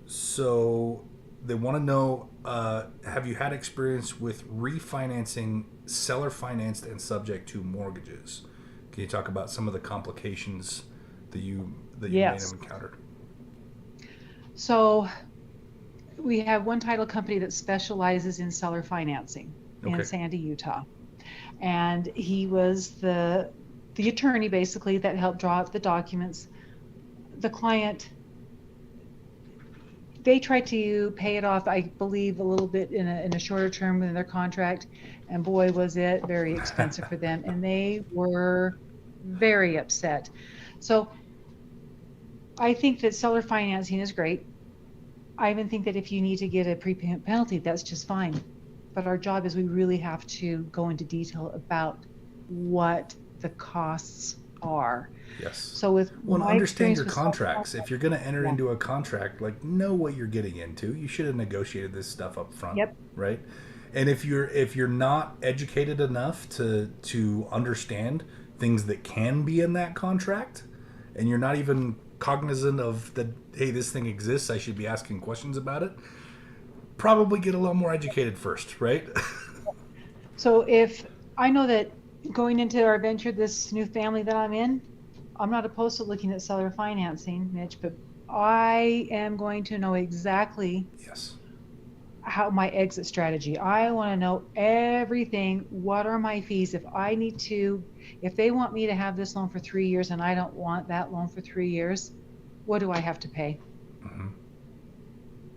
So they want to know, have you had experience with refinancing seller financed and subject to mortgages? Can you talk about some of the complications that you may have Yes. encountered? So we have one title company that specializes in seller financing in Okay. Sandy, Utah. And he was the attorney basically that helped draw up the documents. The client, they tried to pay it off, I believe, a little bit in a shorter term than their contract, and boy, was it very expensive for them, and they were very upset. So I think that seller financing is great. I even think that if you need to get a prepayment penalty, that's just fine. But our job is we really have to go into detail about what the costs are. Yes. So with Well, and my understand experience your with seller contracts. If financing, you're going to enter yeah, into a contract, like know what you're getting into. You should have negotiated this stuff up front, yep. right? And if you're not educated enough to understand things that can be in that contract, and you're not even cognizant of that, hey, this thing exists, I should be asking questions about it. Probably get a little more educated first, right? So if I know that going into our venture, this new family that I'm in, I'm not opposed to looking at seller financing, Mitch, but I am going to know exactly Yes. how my exit strategy. I want to know everything. What are my fees? If they want me to have this loan for 3 years and I don't want that loan for 3 years, what do I have to pay? Hmm.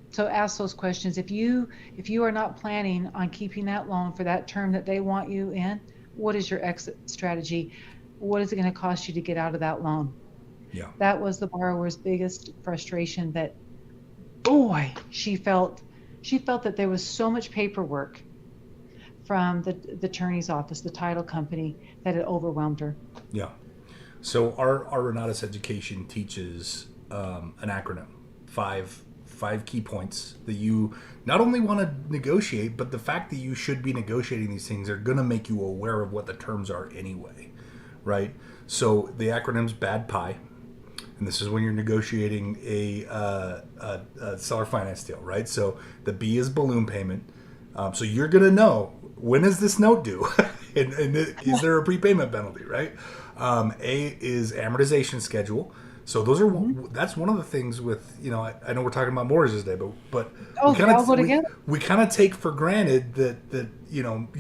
So ask those questions. If you are not planning on keeping that loan for that term that they want you in, what is your exit strategy? What is it going to cost you to get out of that loan? Yeah. That was the borrower's biggest frustration, that boy, she felt that there was so much paperwork from the attorney's office, the title company, that it overwhelmed her. Yeah. So our Renatus education teaches an acronym, five key points that you not only want to negotiate, but the fact that you should be negotiating these things are going to make you aware of what the terms are anyway, right? So the acronym's BAD PI, and this is when you're negotiating a seller finance deal, right? So the B is balloon payment. So you're going to know, when is this note due, and is there a prepayment penalty, right? A is amortization schedule. So those are Mm-hmm. that's one of the things with, I know we're talking about mortgages today, but Oh, we they kind all go of together. we kind of take for granted that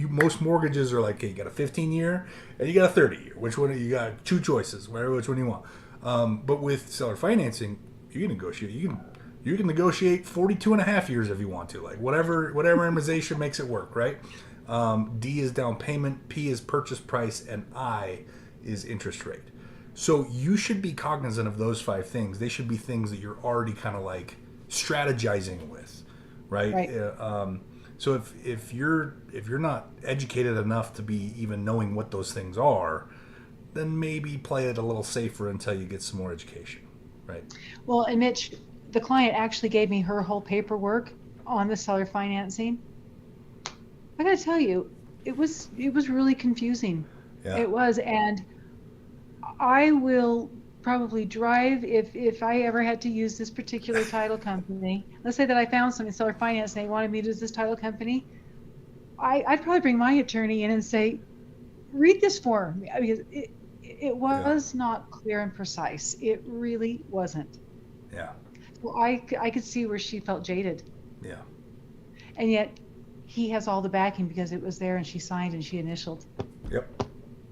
most mortgages are like, hey, you got a 15-year and you got a 30-year. Which one? You got two choices, whatever, which one you want. But with seller financing, you can negotiate. You can negotiate 42 and a half years if you want to, like whatever amortization makes it work, right? D is down payment, P is purchase price, and I is interest rate. So you should be cognizant of those five things. They should be things that you're already kind of like strategizing with, right? Right. So if you're not educated enough to be even knowing what those things are, then maybe play it a little safer until you get some more education, right? Well, and Mitch, the client actually gave me her whole paperwork on the seller financing. I got to tell you, it was really confusing. Yeah. It was, and I will probably drive if I ever had to use this particular title company. Let's say that I found some in seller finance and they wanted me to use this title company. I'd probably bring my attorney in and say, read this form. I mean, it Yeah. was not clear and precise. It really wasn't. Yeah. Well, I could see where she felt jaded. Yeah. And yet he has all the backing because it was there and she signed and she initialed. Yep.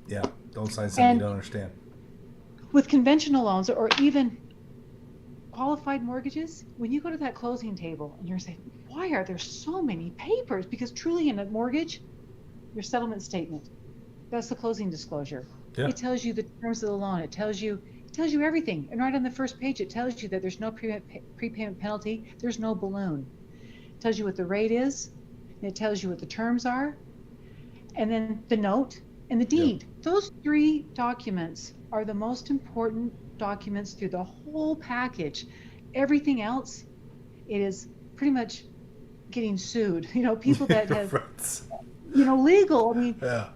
Yeah. Don't sign something you And don't understand. with conventional loans or even qualified mortgages, when you go to that closing table and you're saying, why are there so many papers? Because truly in a mortgage, your settlement statement, that's the closing disclosure. Yeah. It tells you the terms of the loan. It tells you everything. And right on the first page, it tells you that there's no prepayment penalty. There's no balloon. It tells you what the rate is. And it tells you what the terms are. And then the note and the Yep. deed. Those three documents are the most important documents through the whole package. Everything else, it is pretty much getting sued. People that have, Right. legal. I mean, Yeah.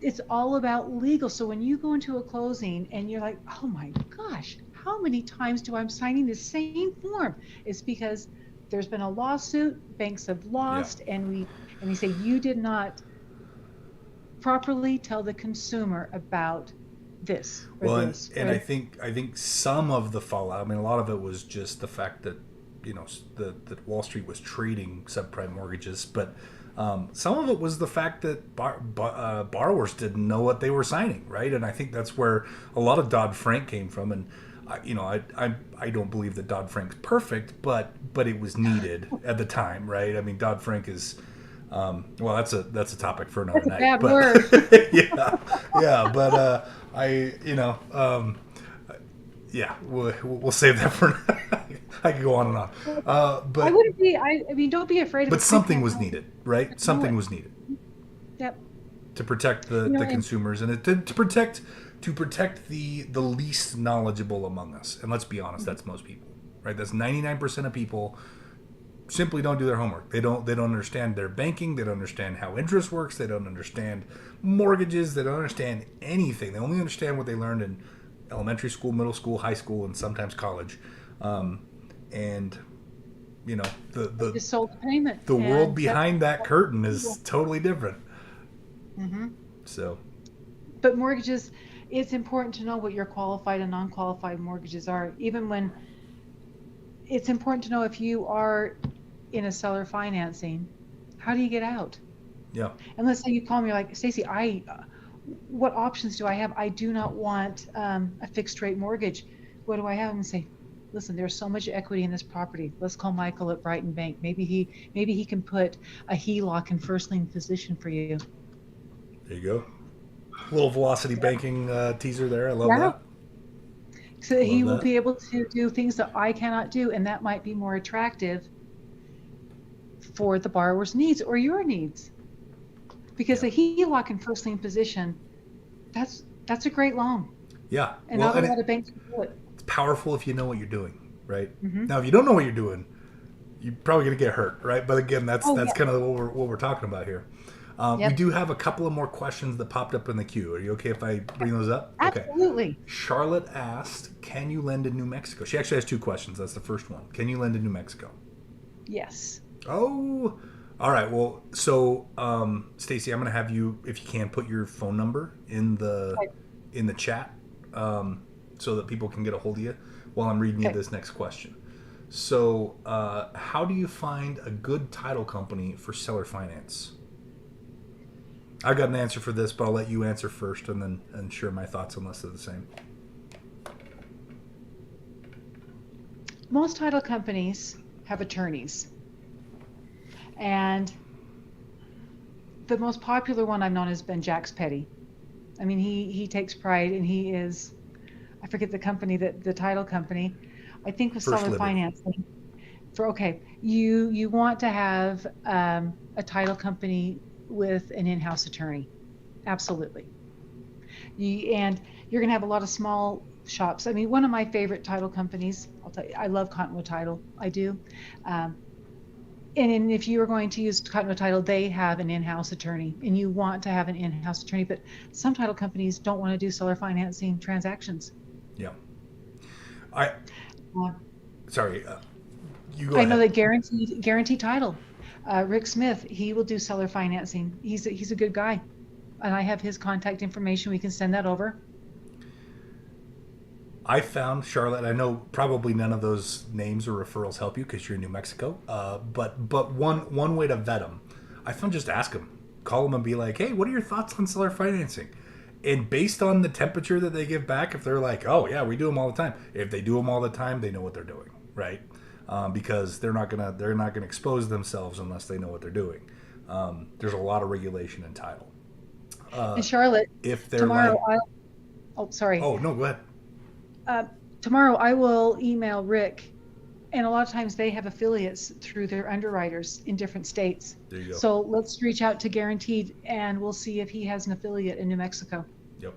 it's all about legal. So when you go into a closing and you're like, oh my gosh, how many times do I'm signing the same form? It's because there's been a lawsuit, banks have Yeah. lost, and we say you did not properly tell the consumer about this or Well, and, this and or I think some of the fallout. I mean, a lot of it was just the fact that that Wall Street was trading subprime mortgages, but some of it was the fact that borrowers didn't know what they were signing, right? And I think that's where a lot of Dodd-Frank came from. And I don't believe that Dodd-Frank's perfect, but it was needed at the time, right? I mean, Dodd-Frank is. Well, that's a topic for another that's a night. bad But word. yeah, yeah. But I, yeah, we'll save that for. I could go on and on. I But wouldn't be. I mean, don't be afraid of a something prepayment was penalty. needed, right? Know Something it. was needed Yep. to protect the And consumers and to protect the least knowledgeable among us. And let's be honest, that's most people, right? That's 99% of people simply don't do their homework. They don't understand their banking. They don't understand how interest works. They don't understand mortgages. They don't understand anything. They only understand what they learned in elementary school, middle school, high school, and sometimes college. And the they the just sold the payment, the world and behind that curtain is legal. totally different. Hmm. So But mortgages, it's important to know what your qualified and non-qualified mortgages are. Even when it's important to know if you are in a seller financing, how do you get out? yeah, And let's say you call me, you're like, Stacy, what options do I have? I do not want a fixed rate mortgage. What do I have? And say, listen, there's so much equity in this property. Let's call Michael at Brighton Bank. Maybe he can put a HELOC in first lien position for you. there you go. Little velocity banking teaser there. I love Yeah. that. So I that he love will that. be able to do things that I cannot do, and that might be more attractive for the borrower's needs or your needs. Because Yeah, a HELOC in first lien position, that's a great loan, yeah. and Well, not a and lot of banks can do it. it's powerful if you know what you're doing, right? Hmm. Now, if you don't know what you're doing, you're probably gonna get hurt, right? But again, that's Oh that's yeah. kind of what we're talking about here. We Yep. do have a couple of more questions that popped up in the queue. Are you okay if I bring those up? Okay. Absolutely. Charlotte asked, "Can you lend in New Mexico?" She actually has two questions. That's the first one. Can you lend in New Mexico? Yes. Oh, all right. Well, so Stacy, I'm going to have you, if you can, put your phone number in the Okay. chat, so that people can get a hold of you while I'm reading you this next question. So, how do you find a good title company for seller finance? I've got an answer for this, but I'll let you answer first and share my thoughts unless they're the same. Most title companies have attorneys. And the most popular one I've known has been Jack's Petty. I mean, he takes pride, and he is, I forget the company, the title company. I think with seller financing, you want to have a title company with an in-house attorney. Absolutely. And you're going to have a lot of small shops. I mean, one of my favorite title companies, I'll tell you, I love Cottonwood Title. I do. And if you are going to use Cottonwood Title, they have an in-house attorney, and you want to have an in-house attorney. But some title companies don't want to do seller financing transactions. Yeah. You go I ahead. know that Guaranteed Title. Rick Smith, he will do seller financing. He's a good guy, and I have his contact information. We can send that over. I found, Charlotte, I know probably none of those names or referrals help you because you're in New Mexico, but one way to vet them, I found just ask them. Call them and be like, hey, what are your thoughts on seller financing? And based on the temperature that they give back, if they're like, oh, yeah, we do them all the time. If they do them all the time, they know what they're doing, right? Because they're not gonna expose themselves unless they know what they're doing. There's a lot of regulation in title. And Charlotte, if they're tomorrow, Oh, no, go ahead. Tomorrow I will email Rick, and a lot of times they have affiliates through their underwriters in different states. There you go. So let's reach out to Guaranteed, and we'll see if he has an affiliate in New Mexico. Yep.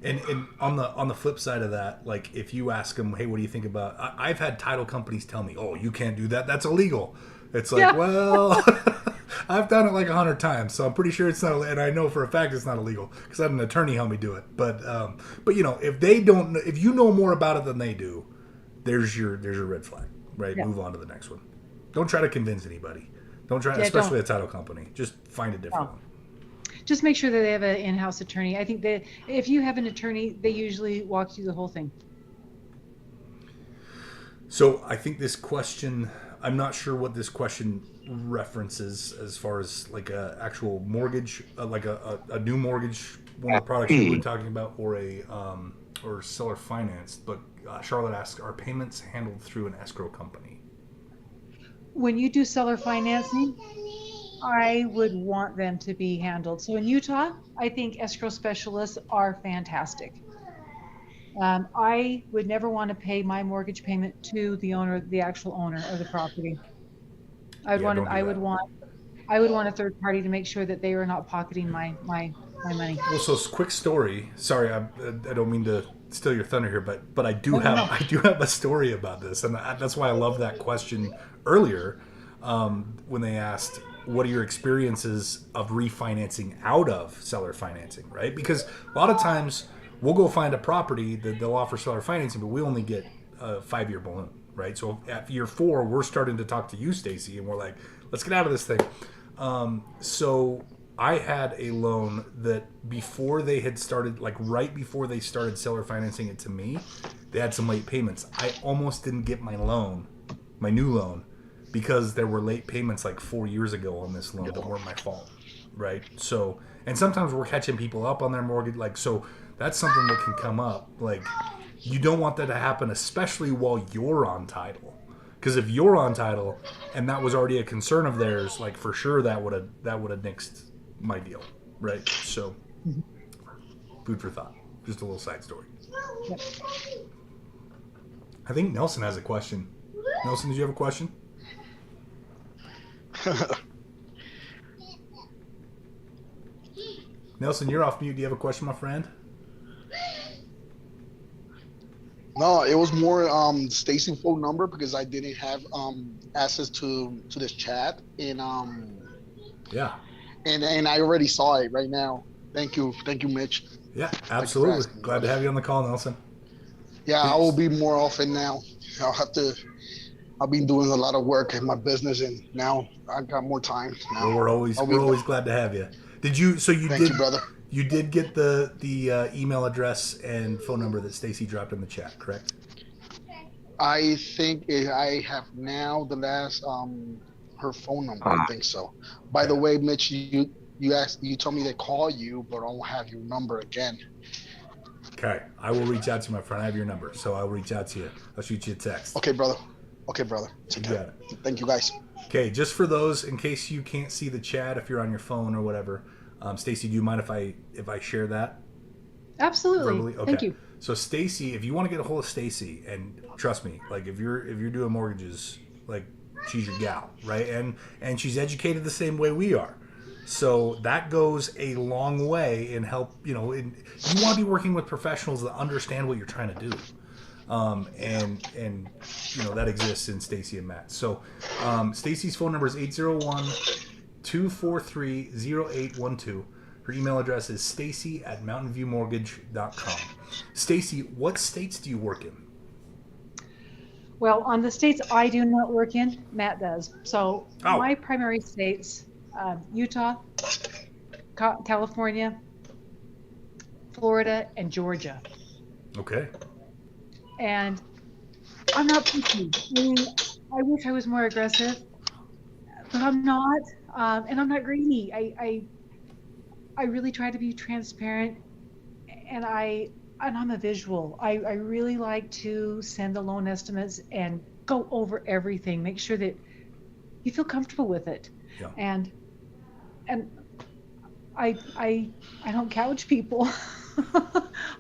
And on the flip side of that, like if you ask them, hey, what do you think about? I've had title companies tell me, oh, you can't do that. That's illegal. It's like, well, I've done it like 100 times, so I'm pretty sure it's not. And I know for a fact it's not illegal because I had an attorney help me do it. But you know, if you know more about it than they do, there's your red flag, right? Yeah. Move on to the next one. Don't try to convince anybody. Don't try, especially a title company. Just find a different one. Just make sure that they have an in-house attorney. I think that if you have an attorney, they usually walk through the whole thing. So I think this question, I'm not sure what this question references as far as like a actual mortgage, like a new mortgage, one of the products you were talking about, or seller finance. But Charlotte asks, are payments handled through an escrow company? When you do seller financing, I would want them to be handled. So in Utah, I think escrow specialists are fantastic. I would never want to pay my mortgage payment to the owner, the actual owner of the property. I would want a third party to make sure that they are not pocketing my money. Well, so quick story. Sorry, I don't mean to steal your thunder here, but I do have a story about this, and that's why I love that question earlier when they asked, what are your experiences of refinancing out of seller financing, right? Because a lot of times we'll go find a property that they'll offer seller financing, but we only get a 5-year balloon, right? So at year 4, we're starting to talk to you, Stacy, and we're like, let's get out of this thing. So I had a loan that before they had started, like right before they started seller financing it to me, they had some late payments. I almost didn't get my loan, my new loan, because there were late payments like 4 years ago on this loan that weren't my fault, right? So, and sometimes we're catching people up on their mortgage, like, so that's something that can come up. Like, you don't want that to happen, especially while you're on title. Because if you're on title and that was already a concern of theirs, like for sure that would have nixed my deal, right? So, food for thought. Just a little side story. Yep. I think Nelson has a question. Nelson, did you have a question? Nelson, you're off mute. Do you have a question, my friend? No, it was more Stacy's phone number because I didn't have access to this chat, and yeah, and I already saw it right now. Thank you, Mitch. Yeah, absolutely. Glad to have you on the call, Nelson. Yeah, I will be more often now. I've been doing a lot of work in my business, and now I got more time. Well, we're always glad to have you. Thank you, brother. You did get the email address and phone number that Stacy dropped in the chat, correct? I think I have now the last her phone number. I think so. By the Okay. way, Mitch, you told me to call you, but I don't have your number again. Okay. I will reach out to you, my friend. I have your number, so I'll reach out to you. I'll shoot you a text. Okay, brother. Okay, brother. You Take got care. it. Thank you, guys. Okay, just for those, in case you can't see the chat, if you're on your phone or whatever, Stacy, do you mind if I share that Absolutely. verbally? Okay. Thank you. So Stacy, if you want to get a hold of Stacy, and trust me, like if you're doing mortgages, like she's your gal, right? And she's educated the same way we are. So that goes a long way in help. You want to be working with professionals that understand what you're trying to do. And that exists in Stacy and Matt. So Stacy's phone number is 801-243-0812. Her email address is stacy@mountainviewmortgage.com. Stacy, what states do you work in? Well, on the states I do not work in, Matt does. So my primary states, Utah, California, Florida, and Georgia. Okay. And I'm not picky. I mean, I wish I was more aggressive, but I'm not. And I'm not greedy. I really try to be transparent, and I'm a visual. I really like to send the loan estimates and go over everything, make sure that you feel comfortable with it. Yeah. And I don't gouge people.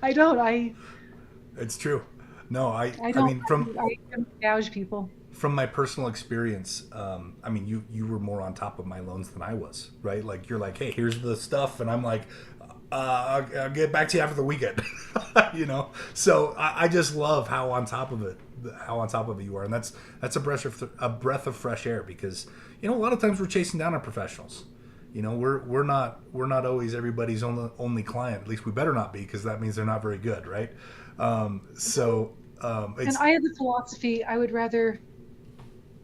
I don't. It's true. No, I don't gouge people. From my personal experience, you were more on top of my loans than I was, right? Like you're like, hey, here's the stuff, and I'm like, I'll get back to you after the weekend, So I just love how on top of it you are, and that's a breath of fresh air, because a lot of times we're chasing down our professionals. We're not always everybody's only client. At least we better not be, because that means they're not very good, right? And I have the philosophy, I would rather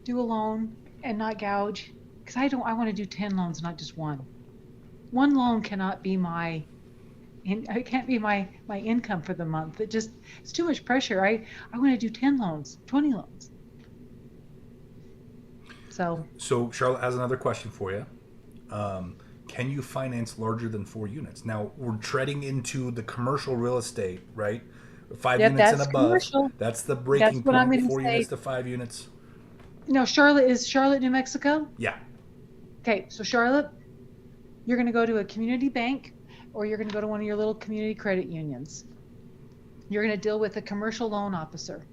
do a loan and not gouge, because I want to do 10 loans, not just one. One loan cannot be it can't be my income for the month. It's too much pressure. I want to do 10 loans, 20 loans. So Charlotte has another question for you. Can you finance larger than 4 units? Now we're treading into the commercial real estate, right? 5 units and above. Commercial. That's the breaking point. 4 units to 5 units. No, Charlotte, New Mexico? Yeah. Okay, so Charlotte, you're going to go to a community bank, or you're going to go to one of your little community credit unions. You're going to deal with a commercial loan officer.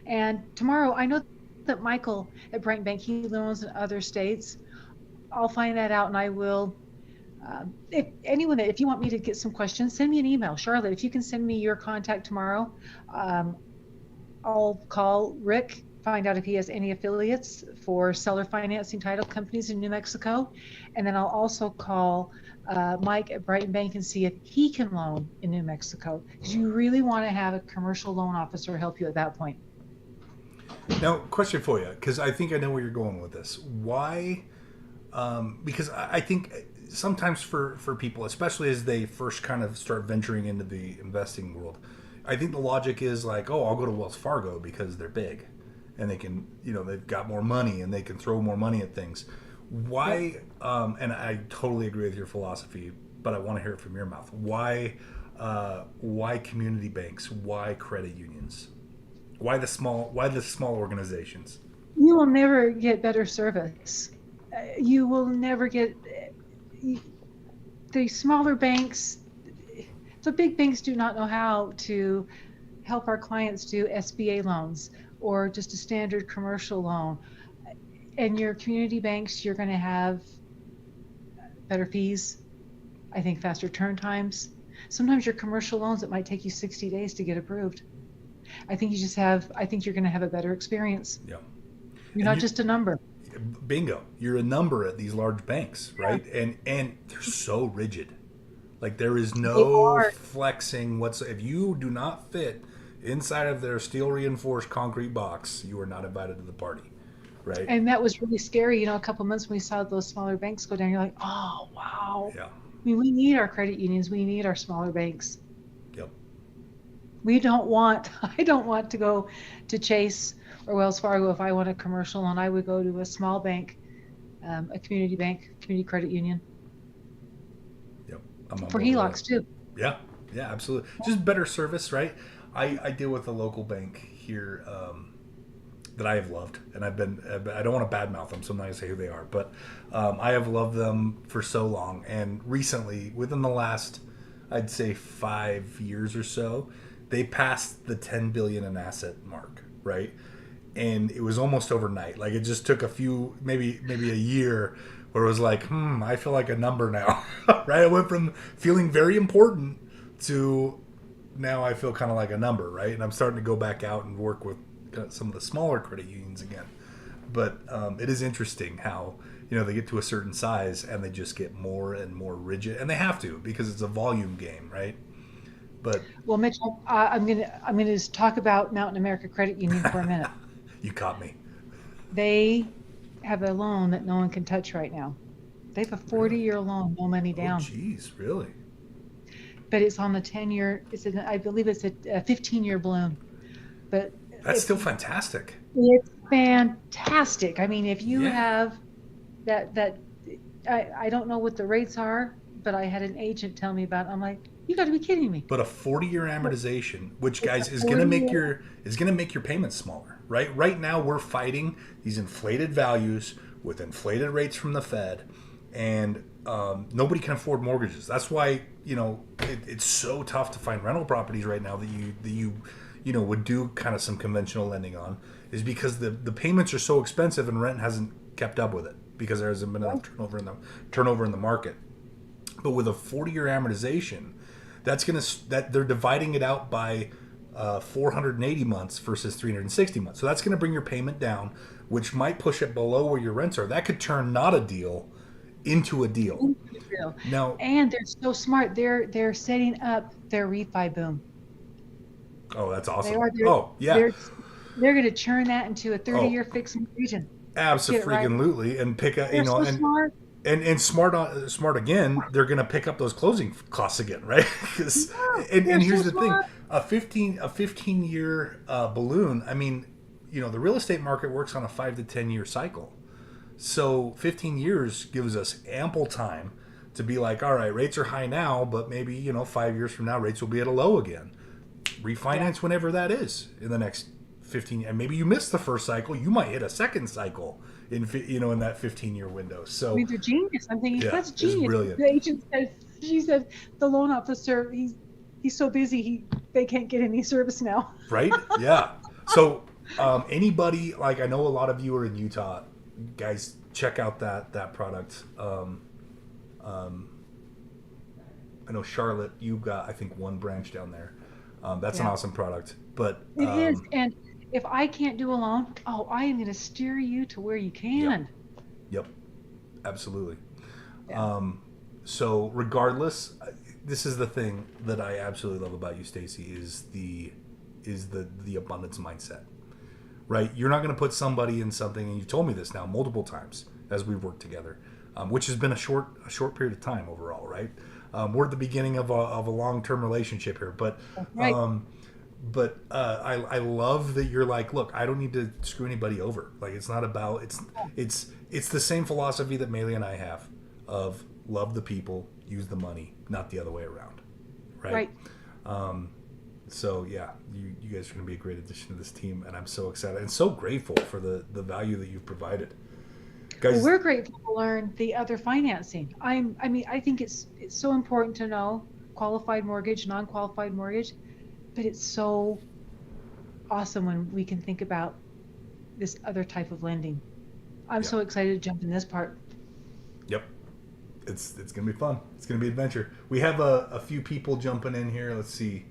And tomorrow, I know that Michael at Brighton Bank, he loans in other states. I'll find that out, and I will. If you want me to get some questions, send me an email. Charlotte, if you can send me your contact tomorrow, I'll call Rick, find out if he has any affiliates for seller financing title companies in New Mexico. And then I'll also call Mike at Brighton Bank and see if he can loan in New Mexico, because you really want to have a commercial loan officer help you at that point. Now, question for you, because I think I know where you're going with this. Why? Because I think sometimes for people, especially as they first kind of start venturing into the investing world, I think the logic is like, oh, I'll go to Wells Fargo because they're big and they can, they've got more money and they can throw more money at things. Why? And I totally agree with your philosophy, but I want to hear it from your mouth. Why community banks? Why credit unions? Why the small organizations? You will never get better service. You will never get the smaller banks. The big banks do not know how to help our clients do SBA loans or just a standard commercial loan. And your community banks, you're going to have better fees, I think faster turn times. Sometimes your commercial loans, it might take you 60 days to get approved. I think you're going to have a better experience. Yeah. You're not just a number. Bingo. You're a number at these large banks, right? Yeah. And they're so rigid. Like there is no flexing whatsoever. If you do not fit inside of their steel reinforced concrete box, you are not invited to the party, right? And that was really scary. A couple months when we saw those smaller banks go down, you're like, oh, wow. Yeah. mean, we need our credit unions. We need our smaller banks. Yep. We don't want, I don't want to go to Chase or Wells Fargo if I want a commercial loan. I would go to a small bank, a community bank, community credit union Yep. I'm on for board with HELOCs that. too. Yeah. Yeah, absolutely. Just better service, right? I deal with a local bank here that I have loved, and I don't want to badmouth them, so I'm not going to say who they are, but I have loved them for so long. And recently, within the last, I'd say 5 years or so, they passed the 10 billion in asset mark, right? And it was almost overnight. Like it just took a few, maybe a year, where it was like, I feel like a number now, right? I went from feeling very important to now I feel kind of like a number, right? And I'm starting to go back out and work with some of the smaller credit unions again. But it is interesting how they get to a certain size and they just get more and more rigid, and they have to because it's a volume game, right? But Well, Mitch, I'm gonna just talk about Mountain America Credit Union for a minute. you caught me. They have a loan that no one can touch right now. They have a Really? 40-year loan, no money Oh, down, geez, really? but it's on the 10-year. I believe it's a 15-year balloon. But That's still fantastic. it's fantastic. I mean, if you Yeah. have that, I don't know what the rates are, but I had an agent tell me about it. I'm like, you got to be kidding me. But a 40-year amortization, which It's a guys is going to 40 make year. your payments smaller, right? Right now we're fighting these inflated values with inflated rates from the Fed, and nobody can afford mortgages. That's why it's so tough to find rental properties right now that you would do kind of some conventional lending on, is because the payments are so expensive and rent hasn't kept up with it because there hasn't been enough turnover in the market. But with a 40-year amortization, that they're dividing it out by 480 months versus 360 months. So that's going to bring your payment down, which might push it below where your rents are. That could turn not a deal into a deal. Now, And they're so smart. They're setting up their refi boom. oh, that's They awesome. are. Oh, yeah. They're they're going to turn that into a Oh, 30-year fixed mortgage and get it right. absolutely. And pick a, They're so smart. and smart again, they're going to pick up those closing costs again, right? Because Yeah, they're and so here's the thing, smart. a 15 year balloon. I mean, the real estate market works on a 5 to 10 year cycle. So 15 years gives us ample time to be like, all right, rates are high now, but maybe 5 years from now rates will be at a low again. Yeah. Refinance whenever that is in the next 15, and maybe you missed the first cycle, you might hit a second cycle in that 15-year window. I So mean, they're genius. I'm thinking yeah, that's it's genius. brilliant. The agent said, she said, the loan officer, he's so busy, they can't get any service now. Right? Yeah. So anybody, like, I know a lot of you are in Utah, guys, check out that product. I know Charlotte, you got, I think, one branch down there. That's an Yeah, awesome product. But it is. And if I can't do a loan, oh, I am going to steer you to where you yep, can. yep, absolutely. Yeah. So regardless, this is the thing that I absolutely love about you, Stacy, is the abundance mindset. Right? You're not going to put somebody in something, and you've told me this now multiple times as we've worked together, which has been a short period of time overall. Right? We're at the beginning of a long term relationship here, but That's right. um, I love that you're like, look, I don't need to screw anybody over. Like it's not about it's the same philosophy that Meili and I have of love the people, use the money, not the other way around, right? Right. So yeah, you guys are going to be a great addition to this team, and I'm so excited and so grateful for the value that you've provided, Well, guys. we're grateful to learn the other financing. I mean, I think it's so important to know qualified mortgage, non-qualified mortgage, but it's so awesome when we can think about this other type of lending. I'm Yeah, so excited to jump in this part. yep. It's going to be fun. It's going to be adventure. We have a few people jumping in here. Let's see.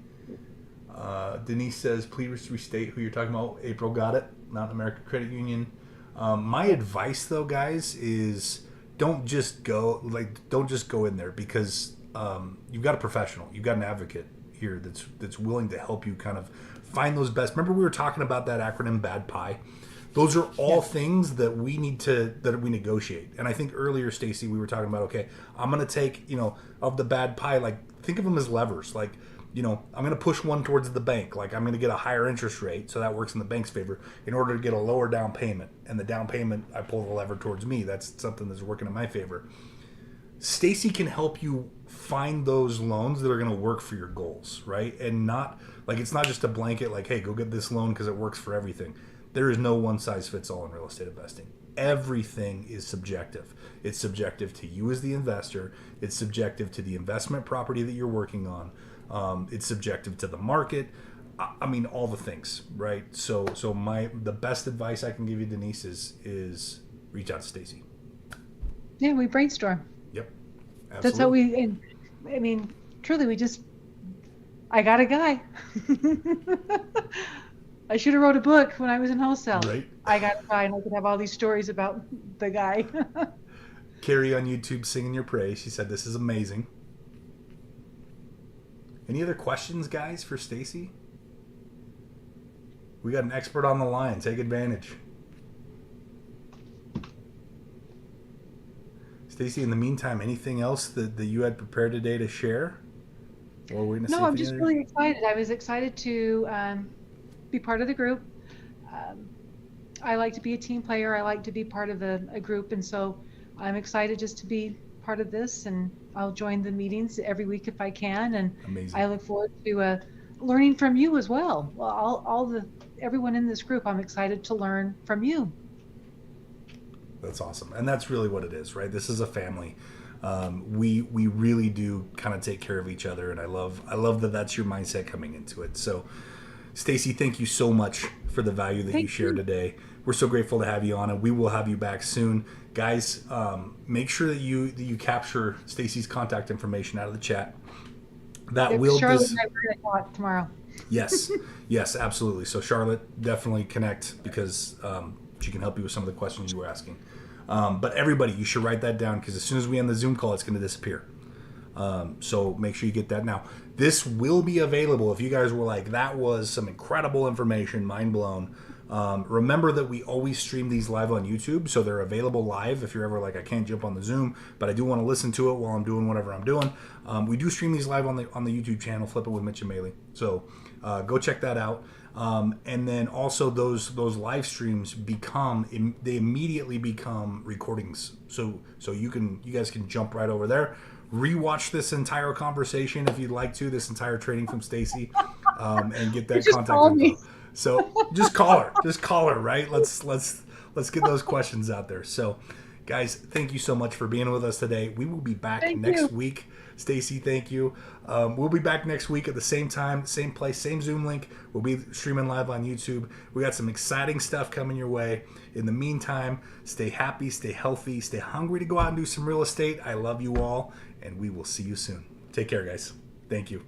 Denise says, please restate who you're talking about. April got it. Mountain America Credit Union. My advice, though, guys, is don't just go in there because you've got a professional, you've got an advocate here that's willing to help you kind of find those best. Remember, we were talking about that acronym BAD PIE, Those are all things that we negotiate. And I think earlier, Stacy, we were talking about, okay, I'm going to take, of the bad pie, like think of them as levers. Like, I'm going to push one towards the bank. Like I'm going to get a higher interest rate. So that works in the bank's favor in order to get a lower down payment. And the down payment, I pull the lever towards me. That's something that's working in my favor. Stacy can help you find those loans that are going to work for your goals, right? And not like, it's not just a blanket like, hey, go get this loan because it works for everything. There is no one size fits all in real estate investing. Everything is subjective. It's subjective to you as the investor. It's subjective to the investment property that you're working on. It's subjective to the market. I mean, all the things, right? So the best advice I can give you, Denise, is reach out to Stacy. Yeah, we brainstorm. Yep. Absolutely. That's how truly, I got a guy. I should have wrote a book when I was in wholesale. Right. I got a guy, and I could have all these stories about the guy. Carrie on YouTube singing your praise. She said, this is amazing. Any other questions, guys, for Stacy? We got an expert on the line. Take advantage. Stacy, in the meantime, anything else that you had prepared today to share? Or we're No, I'm just really excited. I was excited to be part of the group. I like to be a team player. I like to be part of a group. And so I'm excited just to be part of this. And I'll join the meetings every week if I can. And amazing. I look forward to learning from you as well. Well, everyone in this group, I'm excited to learn from you. That's awesome. And that's really what it is, right? This is a family. We really do kind of take care of each other. And I love that that's your mindset coming into it. So Stacy, thank you so much for the value that you shared today. We're so grateful to have you on, and we will have you back soon. Guys, make sure that you capture Stacy's contact information out of the chat. Charlotte and I are going to talk tomorrow. Yes, absolutely. So Charlotte, definitely connect because she can help you with some of the questions you were asking. But everybody, you should write that down because as soon as we end the Zoom call, it's going to disappear. So make sure you get that now. This will be available if you guys were like, that was some incredible information, mind blown. Remember that we always stream these live on YouTube, so they're available live if you're ever like, I can't jump on the Zoom, but I do want to listen to it while I'm doing whatever I'm doing. We do stream these live on the YouTube channel, Flip It with Mitch Maeli. So go check that out. And then also those live streams they immediately become recordings. So you guys can jump right over there. Rewatch this entire conversation if you'd like to, this entire training from Stacy, and get that contact info. So just call her, right? Let's get those questions out there. So guys, thank you so much for being with us today. We will be back next week. Stacy, thank you. We'll be back next week at the same time, same place, same Zoom link. We'll be streaming live on YouTube. We got some exciting stuff coming your way. In the meantime, stay happy, stay healthy, stay hungry to go out and do some real estate. I love you all, and we will see you soon. Take care, guys. Thank you.